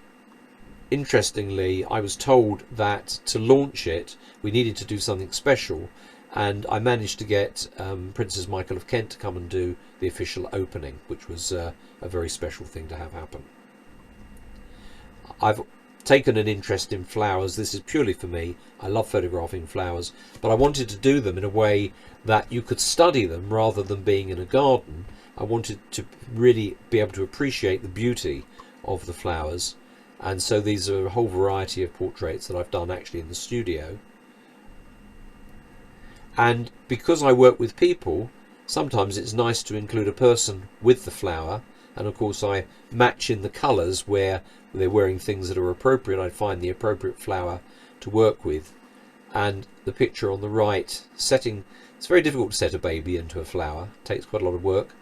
interestingly, I was told that to launch it we needed to do something special, and I managed to get Princess Michael of Kent to come and do the official opening, which was a very special thing to have happen. I've taken an interest in flowers. This is purely for me. I love photographing flowers, but I wanted to do them in a way that you could study them rather than being in a garden. I wanted to really be able to appreciate the beauty of the flowers, and so these are a whole variety of portraits that I've done actually in the studio. And because I work with people, sometimes it's nice to include a person with the flower, and of course I match in the colours where they're wearing things that are appropriate. I find the appropriate flower to work with. And the picture on the right, it's very difficult to set a baby into a flower. It takes quite a lot of work.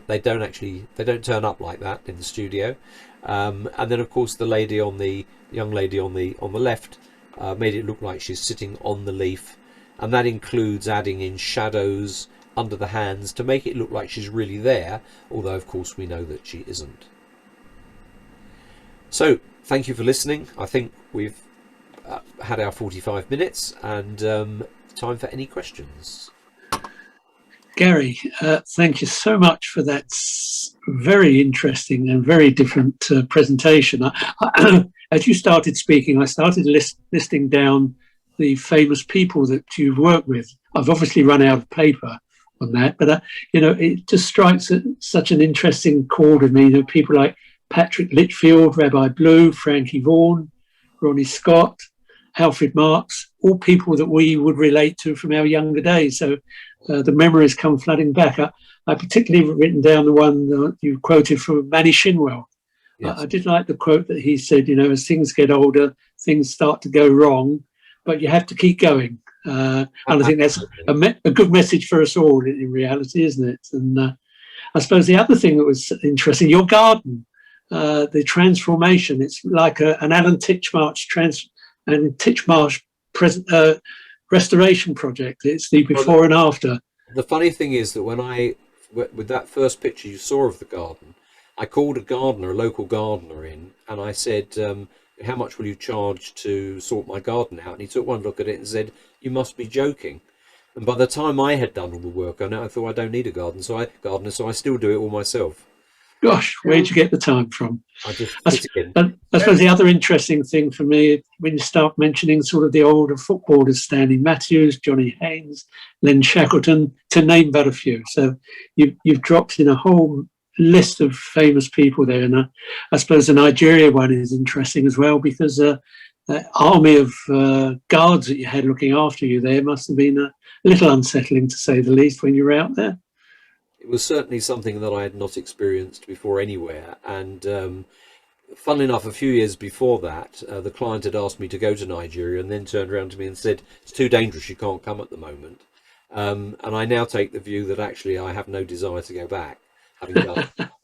They don't turn up like that in the studio. And then of course the young lady on the left made it look like she's sitting on the leaf, and that includes adding in shadows under the hands to make it look like she's really there, although of course we know that she isn't. So thank you for listening. I think we've had our 45 minutes, and time for any questions. Gary, thank you so much for that very interesting and very different presentation. As you started speaking, I started listing down the famous people that you've worked with. I've obviously run out of paper on that, but it just strikes such an interesting chord with me. People like Patrick Litchfield, Rabbi Blue, Frankie Vaughan, Ronnie Scott, Alfred Marks, all people that we would relate to from our younger days. So the memories come flooding back. I particularly written down the one that you quoted from Manny Shinwell. Yes. I did like the quote that he said, as things get older, things start to go wrong, but you have to keep going. And I think that's a good message for us all in reality, isn't it? And I suppose the other thing that was interesting, your garden, the transformation, it's like an Alan Titchmarsh restoration project. It's the before and after. The funny thing is that with that first picture you saw of the garden, I called a local gardener in, and I said, how much will you charge to sort my garden out? And he took one look at it and said, you must be joking. And by the time I had done all the work on it, I thought I don't need a gardener, so I still do it all myself. Gosh, where'd you get the time from? I just I suppose the other interesting thing for me, when you start mentioning sort of the older footballers, Stanley Matthews, Johnny Haynes, Len Shackleton, to name but a few. So you've dropped in a whole list of famous people there. And I suppose the Nigeria one is interesting as well, because the army of guards that you had looking after you there must have been a little unsettling, to say the least, when you were out there. It was certainly something that I had not experienced before anywhere. And funnily enough, a few years before that, the client had asked me to go to Nigeria and then turned around to me and said, it's too dangerous, you can't come at the moment. And I now take the view that actually I have no desire to go back,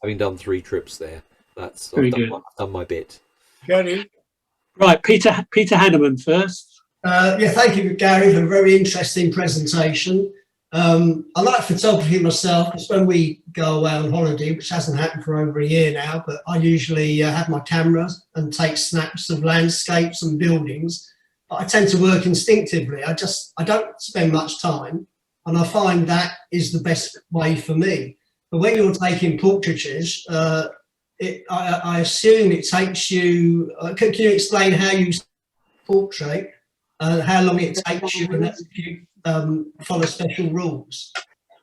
having done 3 trips there. I've done my bit. Gary? Right, Peter Hanneman first. Thank you, Gary, for a very interesting presentation. I like photography myself, because when we go away on holiday, which hasn't happened for over a year now, but I usually have my camera and take snaps of landscapes and buildings. But I tend to work instinctively. I don't spend much time, and I find that is the best way for me. But when you're taking portraitures, I assume it takes you. Can you explain how you portrait, how long it takes you, and if you follow special rules?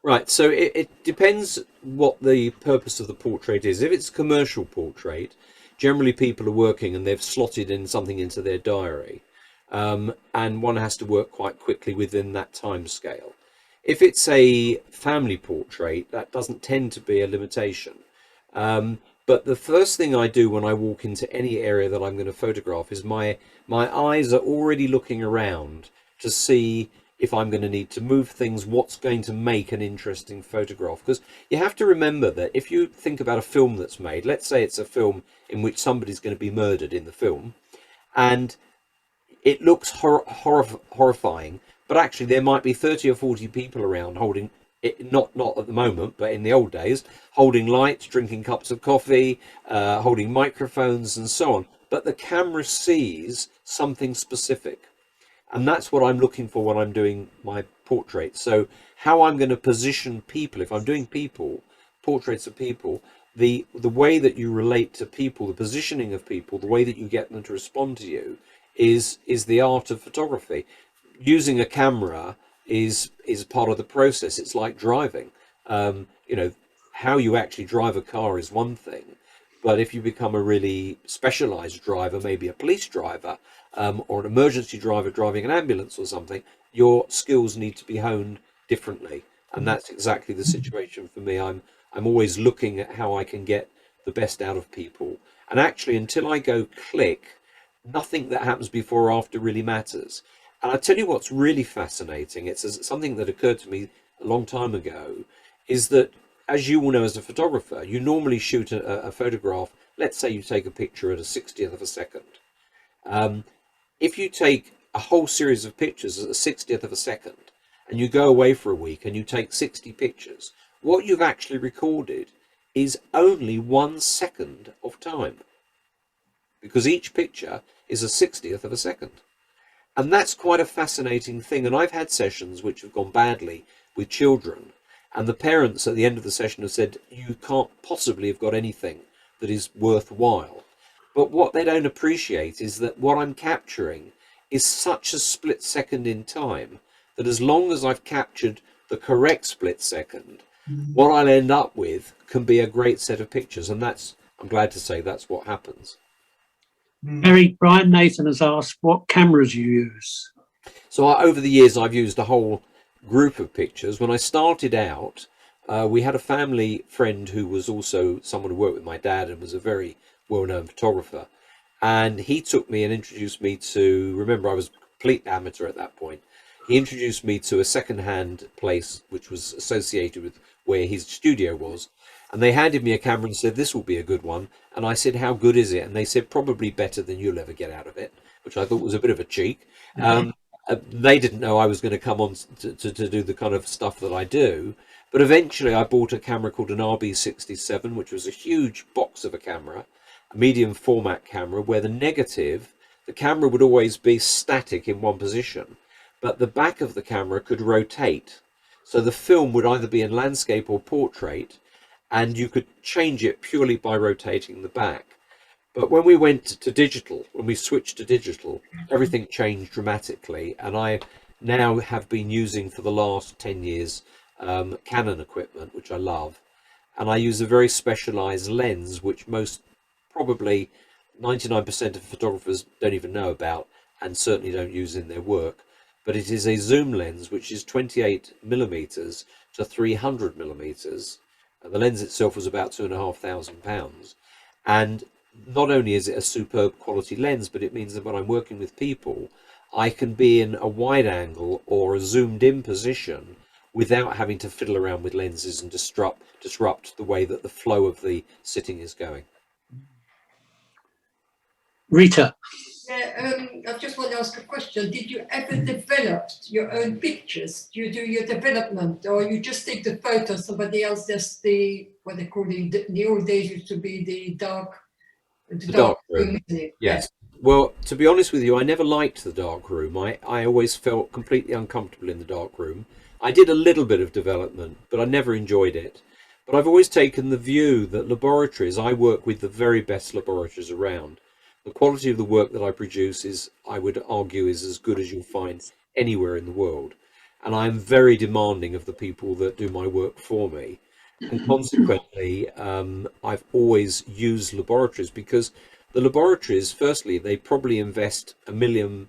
Right, so it depends what the purpose of the portrait is. If it's a commercial portrait, generally people are working and they've slotted in something into their diary, and one has to work quite quickly within that time scale. If it's a family portrait, that doesn't tend to be a limitation. But the first thing I do when I walk into any area that I'm going to photograph is my eyes are already looking around to see if I'm going to need to move things, what's going to make an interesting photograph. Because you have to remember that if you think about a film that's made, let's say it's a film in which somebody's going to be murdered in the film, and it looks horrifying, but actually there might be 30 or 40 people around holding it, not at the moment, but in the old days, holding lights, drinking cups of coffee, holding microphones and so on. But the camera sees something specific. And that's what I'm looking for when I'm doing my portrait. So how I'm going to position people, if I'm doing people, portraits of people, the way that you relate to people, the positioning of people, the way that you get them to respond to you is the art of photography. Using a camera is part of the process. It's like driving. How you actually drive a car is one thing, but if you become a really specialized driver, maybe a police driver, or an emergency driver driving an ambulance or something, your skills need to be honed differently. And that's exactly the situation for me. I'm always looking at how I can get the best out of people. And actually, until I go click, nothing that happens before or after really matters. And I tell you what's really fascinating, it's something that occurred to me a long time ago, is that, as you will know as a photographer, you normally shoot a photograph. Let's say you take a picture at a 60th of a second. If you take a whole series of pictures at a 60th of a second, and you go away for a week and you take 60 pictures, what you've actually recorded is only 1 second of time, because each picture is a 60th of a second. And that's quite a fascinating thing. And I've had sessions which have gone badly with children, and the parents at the end of the session have said, you can't possibly have got anything that is worthwhile. But what they don't appreciate is that what I'm capturing is such a split second in time that as long as I've captured the correct split second, what I'll end up with can be a great set of pictures. And that's, I'm glad to say, that's what happens. Harry, Brian Nathan has asked what cameras you use. So over the years, I've used a whole group of pictures. When I started out, we had a family friend who was also someone who worked with my dad and was a very well-known photographer. And he took me and introduced me to, remember, I was a complete amateur at that point. He introduced me to a second-hand place which was associated with where his studio was. And they handed me a camera and said, this will be a good one. And I said, how good is it? And they said, probably better than you'll ever get out of it, which I thought was a bit of a cheek. They didn't know I was going to come on to do the kind of stuff that I do. But eventually I bought a camera called an RB67, which was a huge box of a camera, a medium format camera, where the camera would always be static in one position, but the back of the camera could rotate. So the film would either be in landscape or portrait, and you could change it purely by rotating the back. But when we went to digital, when we switched to digital, everything changed dramatically. And I now have been using for the last 10 years Canon equipment, which I love. And I use a very specialized lens, which probably 99% of photographers don't even know about and certainly don't use in their work. But it is a zoom lens, which is 28 millimeters to 300 millimeters. The lens itself was about £2,500. And not only is it a superb quality lens, but it means that when I'm working with people, I can be in a wide angle or a zoomed in position without having to fiddle around with lenses and disrupt the way that the flow of the sitting is going. Rita. Yeah, I just want to ask a question. Did you ever develop your own pictures? Do you do your development, or you just take the photo, somebody else does what they call in the old days used to be the dark room, isn't it? Yes. Well, to be honest with you, I never liked the dark room. I always felt completely uncomfortable in the dark room. I did a little bit of development, but I never enjoyed it. But I've always taken the view that laboratories, I work with the very best laboratories around. The quality of the work that I produce is, I would argue, is as good as you'll find anywhere in the world. And I'm very demanding of the people that do my work for me. And consequently, I've always used laboratories because the laboratories, firstly, they probably invest £1 million+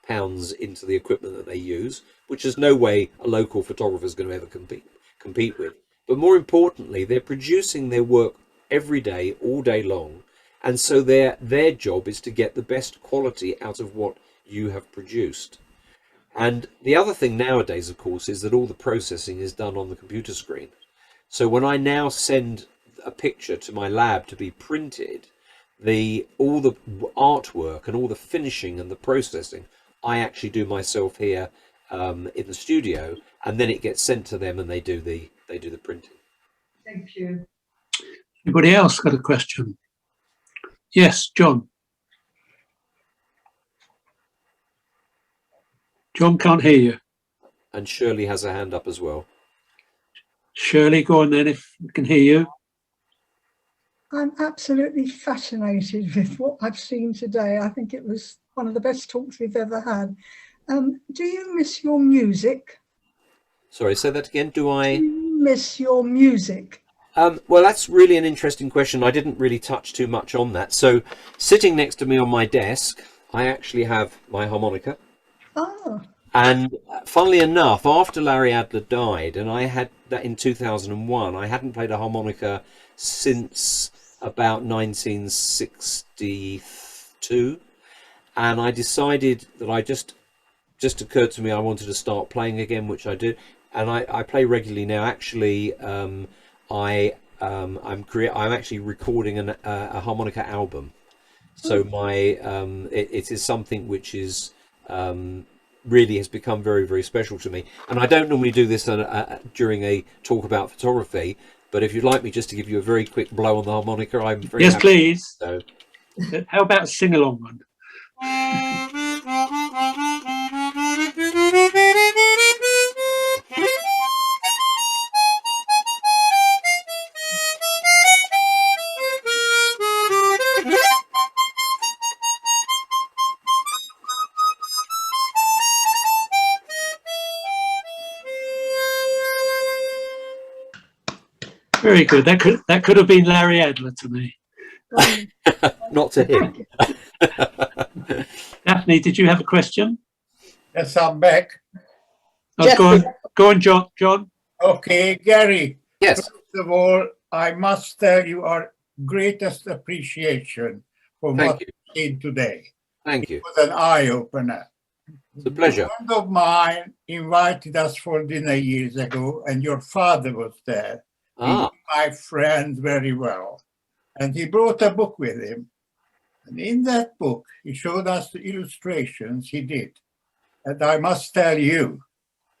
into the equipment that they use, which is no way a local photographer is going to ever compete with. But more importantly, they're producing their work every day, all day long. And so their job is to get the best quality out of what you have produced. And the other thing nowadays, of course, is that all the processing is done on the computer screen. So when I now send a picture to my lab to be printed, all the artwork and all the finishing and the processing, I actually do myself here in the studio, and then it gets sent to them and they do the printing. Thank you. Anybody else got a question? Yes, John. John can't hear you. And Shirley has a hand up as well. Shirley, go on then if we can hear you. I'm absolutely fascinated with what I've seen today. I think it was one of the best talks we've ever had. Do you miss your music? Sorry, say that again. Do you miss your music? Well, that's really an interesting question. I didn't really touch too much on that. So sitting next to me on my desk, I actually have my harmonica. Oh. And funnily enough, after Larry Adler died, and I had that in 2001, I hadn't played a harmonica since about 1962. And I decided that just occurred to me I wanted to start playing again, which I do. And I play regularly now. Actually, I'm actually recording a harmonica album. So it is something which is really has become very, very special to me. And I don't normally do this during a talk about photography, but if you'd like me just to give you a very quick blow on the harmonica, I'm very Yes, happy. please. So, how about a sing-along one? Very good. That could have been Larry Adler to me. Not to him. Daphne, did you have a question? Yes, I'm back. Oh, go on, John. John. Okay, Gary. Yes. First of all, I must tell you our greatest appreciation for what you've seen today. Thank you. It was an eye-opener. It's a pleasure. A friend of mine invited us for dinner years ago, and your father was there. He knew my friend very well. And he brought a book with him. And in that book, he showed us the illustrations he did. And I must tell you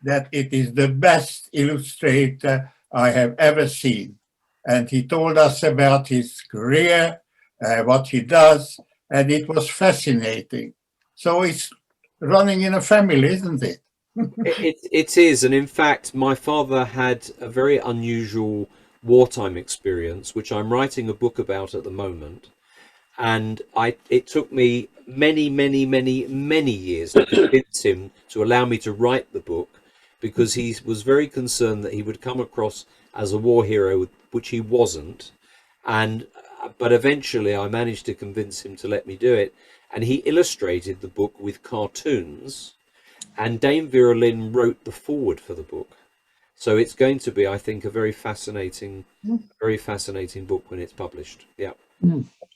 that it is the best illustrator I have ever seen. And he told us about his career, what he does, and it was fascinating. So it's running in a family, isn't it? It is. And in fact, my father had a very unusual wartime experience, which I'm writing a book about at the moment. And it took me many years to convince him to allow me to write the book, because he was very concerned that he would come across as a war hero, which he wasn't. But eventually I managed to convince him to let me do it. And he illustrated the book with cartoons, and Dame Vera Lynn wrote the foreword for the book. So it's going to be, I think, a very fascinating book when it's published. Yeah.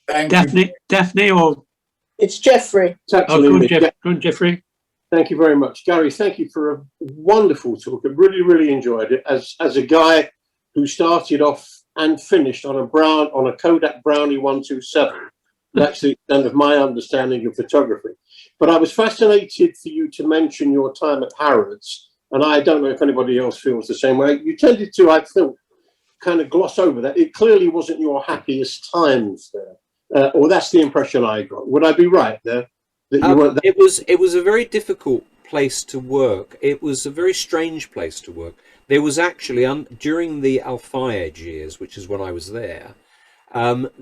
Daphne, or it's Jeffrey. Go on, Jeffrey. Thank you very much, Gary. Thank you for a wonderful talk. I really enjoyed it. As a guy who started off and finished on a Kodak Brownie 127. That's the extent of my understanding of photography. But I was fascinated for you to mention your time at Harrods, and I don't know if anybody else feels the same way. You tended to, I think, kind of gloss over that. It clearly wasn't your happiest times there, or that's the impression I got. Would I be right there? That you weren't there? It was a very difficult place to work. It was a very strange place to work. There was actually, during the Al-Fayed years, which is when I was there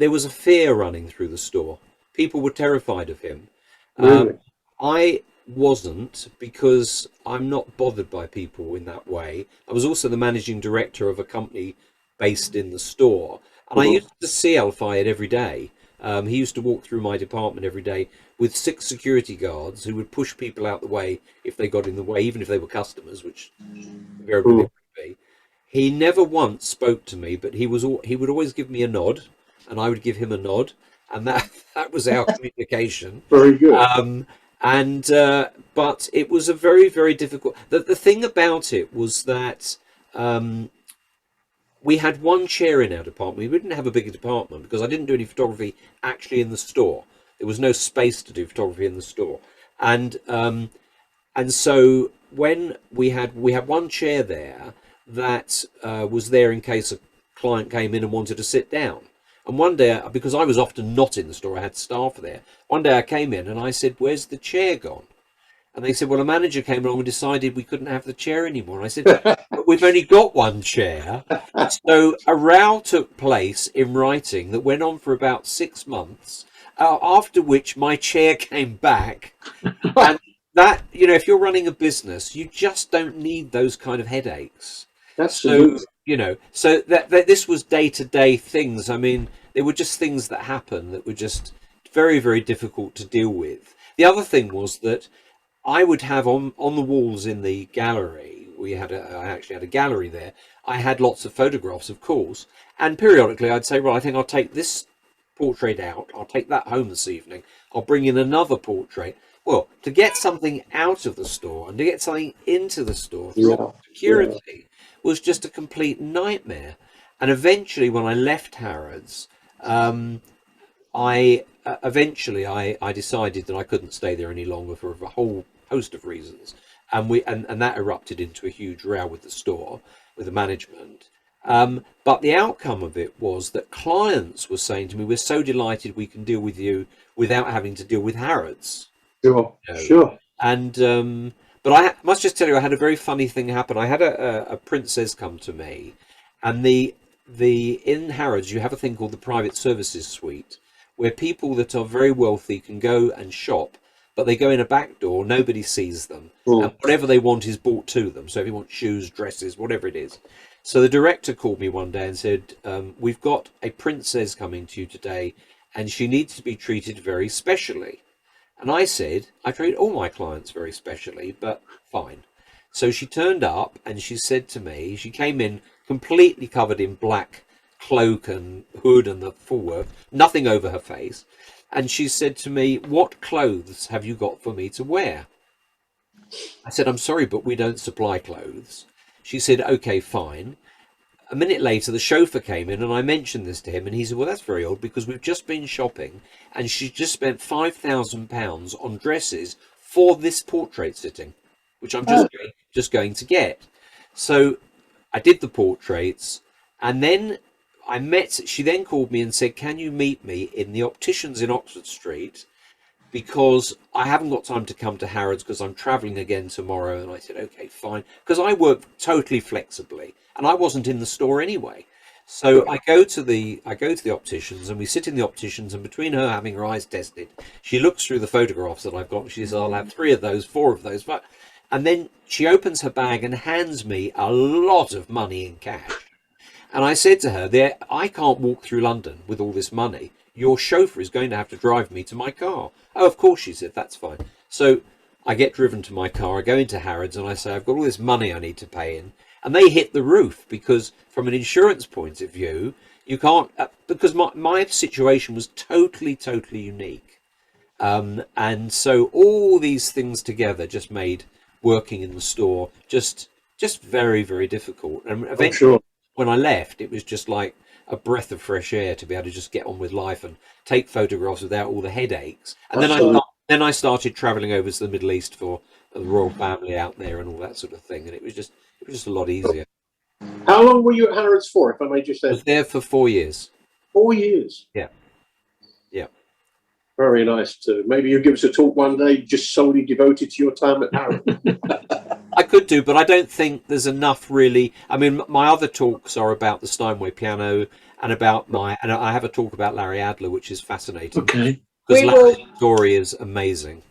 was a fear running through the store. People were terrified of him. Really? I wasn't, because I'm not bothered by people in that way. I was also the managing director of a company based in the store. And I used to see Al-Fayed every day. He used to walk through my department every day with 6 security guards who would push people out the way if they got in the way, even if they were customers, which invariably they would be. He never once spoke to me, but he would always give me a nod, and I would give him a nod, and that was our communication. Very good. But it was a very difficult. The thing about it was that we had one chair in our department. We didn't have a bigger department because I didn't do any photography actually in the store. There was no space to do photography in the store, and so when we had one chair there that was there in case a client came in and wanted to sit down. And one day, because I was often not in the store, I had staff there. One day I came in and I said, "Where's the chair gone?" And they said, "Well, a manager came along and decided we couldn't have the chair anymore." And I said, "But we've only got one chair." So a row took place in writing that went on for about 6 months, after which my chair came back. And that, if you're running a business, you just don't need those kind of headaches. So that this was day-to-day things. I mean, they were just things that happened that were just very difficult to deal with. The other thing was that I would have on the walls in the gallery, I actually had a gallery there. I had lots of photographs, of course, and periodically I'd say, "Well, I think I'll take this portrait out. I'll take that home this evening. I'll bring in another portrait." Well, to get something out of the store and to get something into the store through security was just a complete nightmare. And eventually, when I left Harrods, I decided that I couldn't stay there any longer for a whole host of reasons, and that erupted into a huge row with the store, with the management. But the outcome of it was that clients were saying to me, "We're so delighted we can deal with you without having to deal with Harrods." Sure. And but I must just tell you, I had a very funny thing happen. I had a princess come to me, and in Harrods you have a thing called the private services suite, where people that are very wealthy can go and shop, but they go in a back door, nobody sees them, and whatever they want is brought to them. So if you want shoes, dresses, whatever it is. So the director called me one day and said, we've got a princess coming to you today, and she needs to be treated very specially. And I said, I treat all my clients very specially, but fine. So she turned up and she said to me, she came in completely covered in black cloak and hood and the full work, nothing over her face. And she said to me, what clothes have you got for me to wear? I said, I'm sorry, but we don't supply clothes. She said, okay, fine. A minute later, the chauffeur came in and I mentioned this to him, and he said, well, that's very odd because we've just been shopping and she just spent £5,000 on dresses for this portrait sitting, which I'm just going to get. So I did the portraits, and then she then called me and said, can you meet me in the opticians in Oxford Street? Because I haven't got time to come to Harrods because I'm travelling again tomorrow. And I said, okay, fine. Because I work totally flexibly and I wasn't in the store anyway. So I go to the opticians, and we sit in the opticians, and between her having her eyes tested, she looks through the photographs that I've got. And she says, I'll have 3 of those, 4 of those. And then she opens her bag and hands me a lot of money in cash. And I said to her, I can't walk through London with all this money. Your chauffeur is going to have to drive me to my car. Oh, of course, she said, that's fine. So I get driven to my car, I go into Harrods, and I say, I've got all this money I need to pay in. And they hit the roof because from an insurance point of view, you can't, because my situation was totally unique. And so all these things together just made working in the store just very, very difficult. And eventually, when I left, it was just like a breath of fresh air to be able to just get on with life and take photographs without all the headaches. And then I started traveling over to the Middle East for the royal family out there and all that sort of thing, and it was just a lot easier. How long were you at Harrods for, if I may just say? I was there for 4 years. 4 years? Yeah. Very nice too. Maybe you'll give us a talk one day just solely devoted to your time at Harrods. I could do, but I don't think there's enough really. I mean, my other talks are about the Steinway piano and and I have a talk about Larry Adler, which is fascinating. Okay. Because Larry's story is amazing.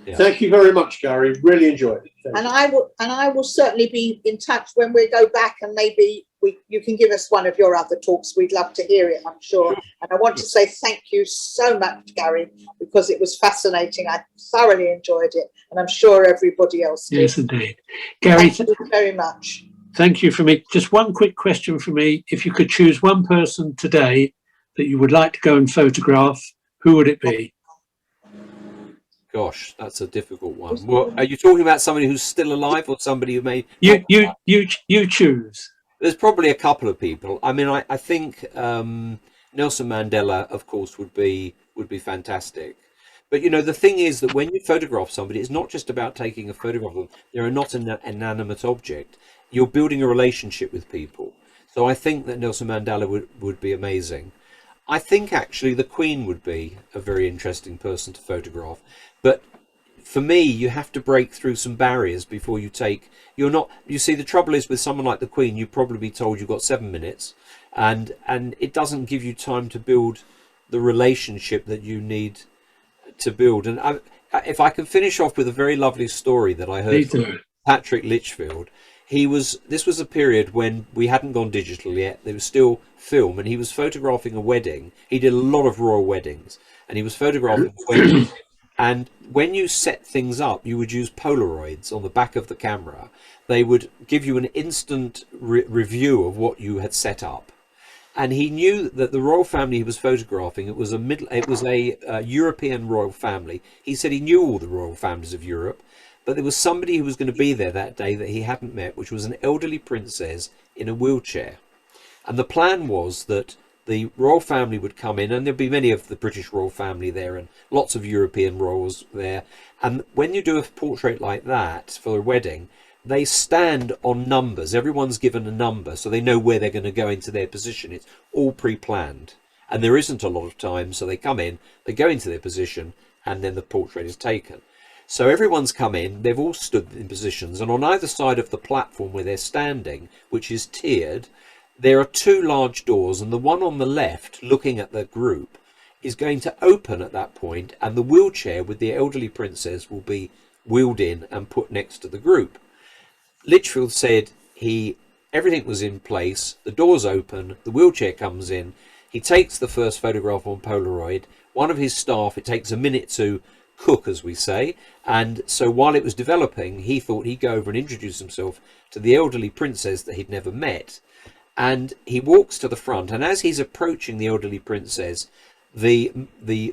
Yeah. Thank you very much, Gary. Really enjoyed it. And I will certainly be in touch when we go back, and maybe you can give us one of your other talks. We'd love to hear it, I'm sure. And I want to say thank you so much, Gary, because it was fascinating. I thoroughly enjoyed it, and I'm sure everybody else did. Yes, indeed. Gary, thank you very much. Thank you for me. Just one quick question for me. If you could choose one person today that you would like to go and photograph, who would it be? Gosh, that's a difficult one. Well, are you talking about somebody who's still alive or somebody who may... You choose. There's probably a couple of people. I mean, I think Nelson Mandela, of course, would be fantastic. But, you know, the thing is that when you photograph somebody, it's not just about taking a photograph of them. They're not an inanimate object. You're building a relationship with people. So I think that Nelson Mandela would be amazing. I think actually the Queen would be a very interesting person to photograph. But for me, you have to break through some barriers before you take... You see, the trouble is with someone like the Queen, you'd probably be told you've got 7 minutes. And it doesn't give you time to build the relationship that you need to build. And if I can finish off with a very lovely story that I heard from Patrick Litchfield. This was a period when we hadn't gone digital yet. There was still film, and he was photographing a wedding. He did a lot of royal weddings, and he was photographing a wedding. And when you set things up, you would use Polaroids on the back of the camera. They would give you an instant review of what you had set up. And he knew that the royal family he was photographing, it was a European royal family. He said he knew all the royal families of Europe, but there was somebody who was going to be there that day that he hadn't met, which was an elderly princess in a wheelchair. And the plan was that the royal family would come in, and there'd be many of the British royal family there and lots of European royals there. And when you do a portrait like that for a wedding, they stand on numbers. Everyone's given a number, so they know where they're going to go into their position. It's all pre-planned. And there isn't a lot of time, so they come in, they go into their position, and then the portrait is taken. So everyone's come in, they've all stood in positions, and on either side of the platform where they're standing, which is tiered, there are 2 large doors, and the one on the left, looking at the group, is going to open at that point, and the wheelchair with the elderly princess will be wheeled in and put next to the group. Litchfield said he Everything was in place. The doors open. The wheelchair comes in. He takes the first photograph on Polaroid. One of his staff, it takes a minute to cook, as we say. And so while it was developing, he thought he'd go over and introduce himself to the elderly princess that he'd never met. And he walks to the front. And as he's approaching the elderly princess, the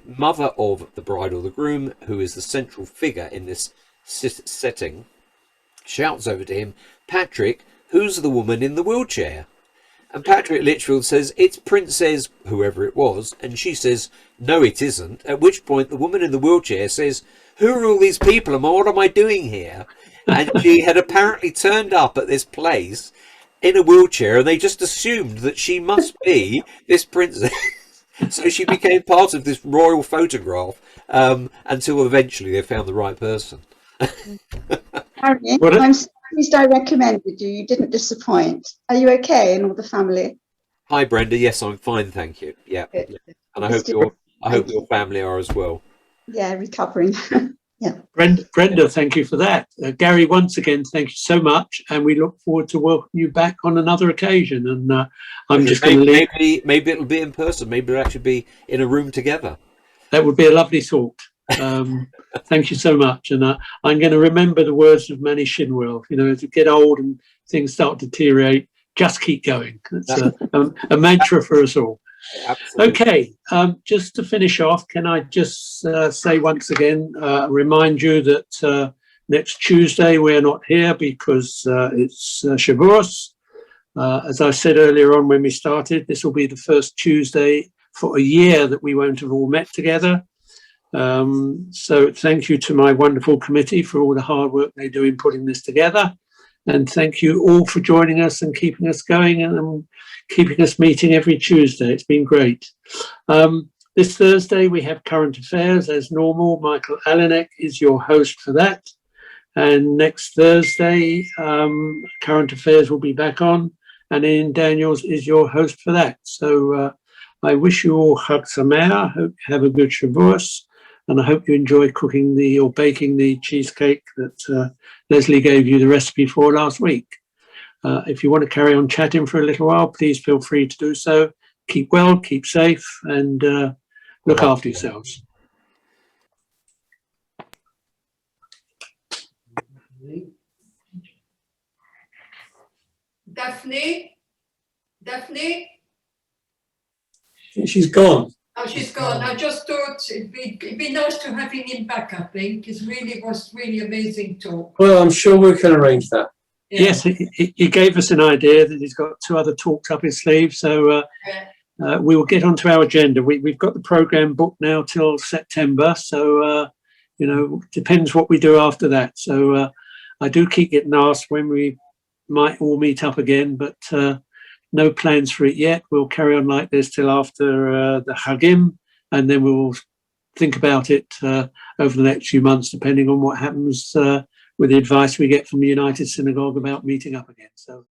mother of the bride or the groom, who is the central figure in this setting, shouts over to him, "Patrick, who's the woman in the wheelchair?" And Patrick Litchfield says, "It's Princess whoever it was." And she says, "No, it isn't." At which point the woman in the wheelchair says, "Who are all these people and what am I doing here?" And she had apparently turned up at this place in a wheelchair, and they just assumed that she must be this princess. So she became part of this royal photograph until eventually they found the right person. Harry, I'm so pleased I recommended you. You didn't disappoint. Are you okay and all the family? Hi, Brenda. Yes, I'm fine, thank you. Yeah, yeah. And I hope your family are as well. Yeah, recovering. Yeah. Brenda, thank you for that. Gary, once again, thank you so much, and we look forward to welcoming you back on another occasion. And I'm just going to leave. Maybe it'll be in person. Maybe it'll actually be in a room together. That would be a lovely thought. Thank you so much. And I'm going to remember the words of Manny Shinwell. You know, as you get old and things start to deteriorate, just keep going. That's a mantra for us all. Absolutely. Okay, just to finish off, can I just say once again, remind you that next Tuesday we're not here because it's Shavuos. As I said earlier on when we started, this will be the first Tuesday for a year that we won't have all met together. So thank you to my wonderful committee for all the hard work they do in putting this together. And thank you all for joining us and keeping us going and keeping us meeting every Tuesday. It's been great. This Thursday we have Current Affairs as normal. Michael Allenek is your host for that. And next Thursday, Current Affairs will be back on, and Ian Daniels is your host for that. So I wish you all Chag Sameach. Hope you have a good Shavuos. And I hope you enjoy cooking or baking the cheesecake that Leslie gave you the recipe for last week. If you want to carry on chatting for a little while, please feel free to do so. Keep well, keep safe, and look after yourselves. Daphne? She's gone. Oh, she's gone. I just thought it'd be nice to have him back, I think. It was really amazing talk. Well, I'm sure we can arrange that. Yeah. Yes, he gave us an idea that he's got 2 other talks up his sleeve. So we will get onto our agenda. We've got the programme booked now till September. So, you know, depends what we do after that. So I do keep getting asked when we might all meet up again, but no plans for it yet. We'll carry on like this till after the Hagim, and then we'll think about it over the next few months, depending on what happens with the advice we get from the United Synagogue about meeting up again. So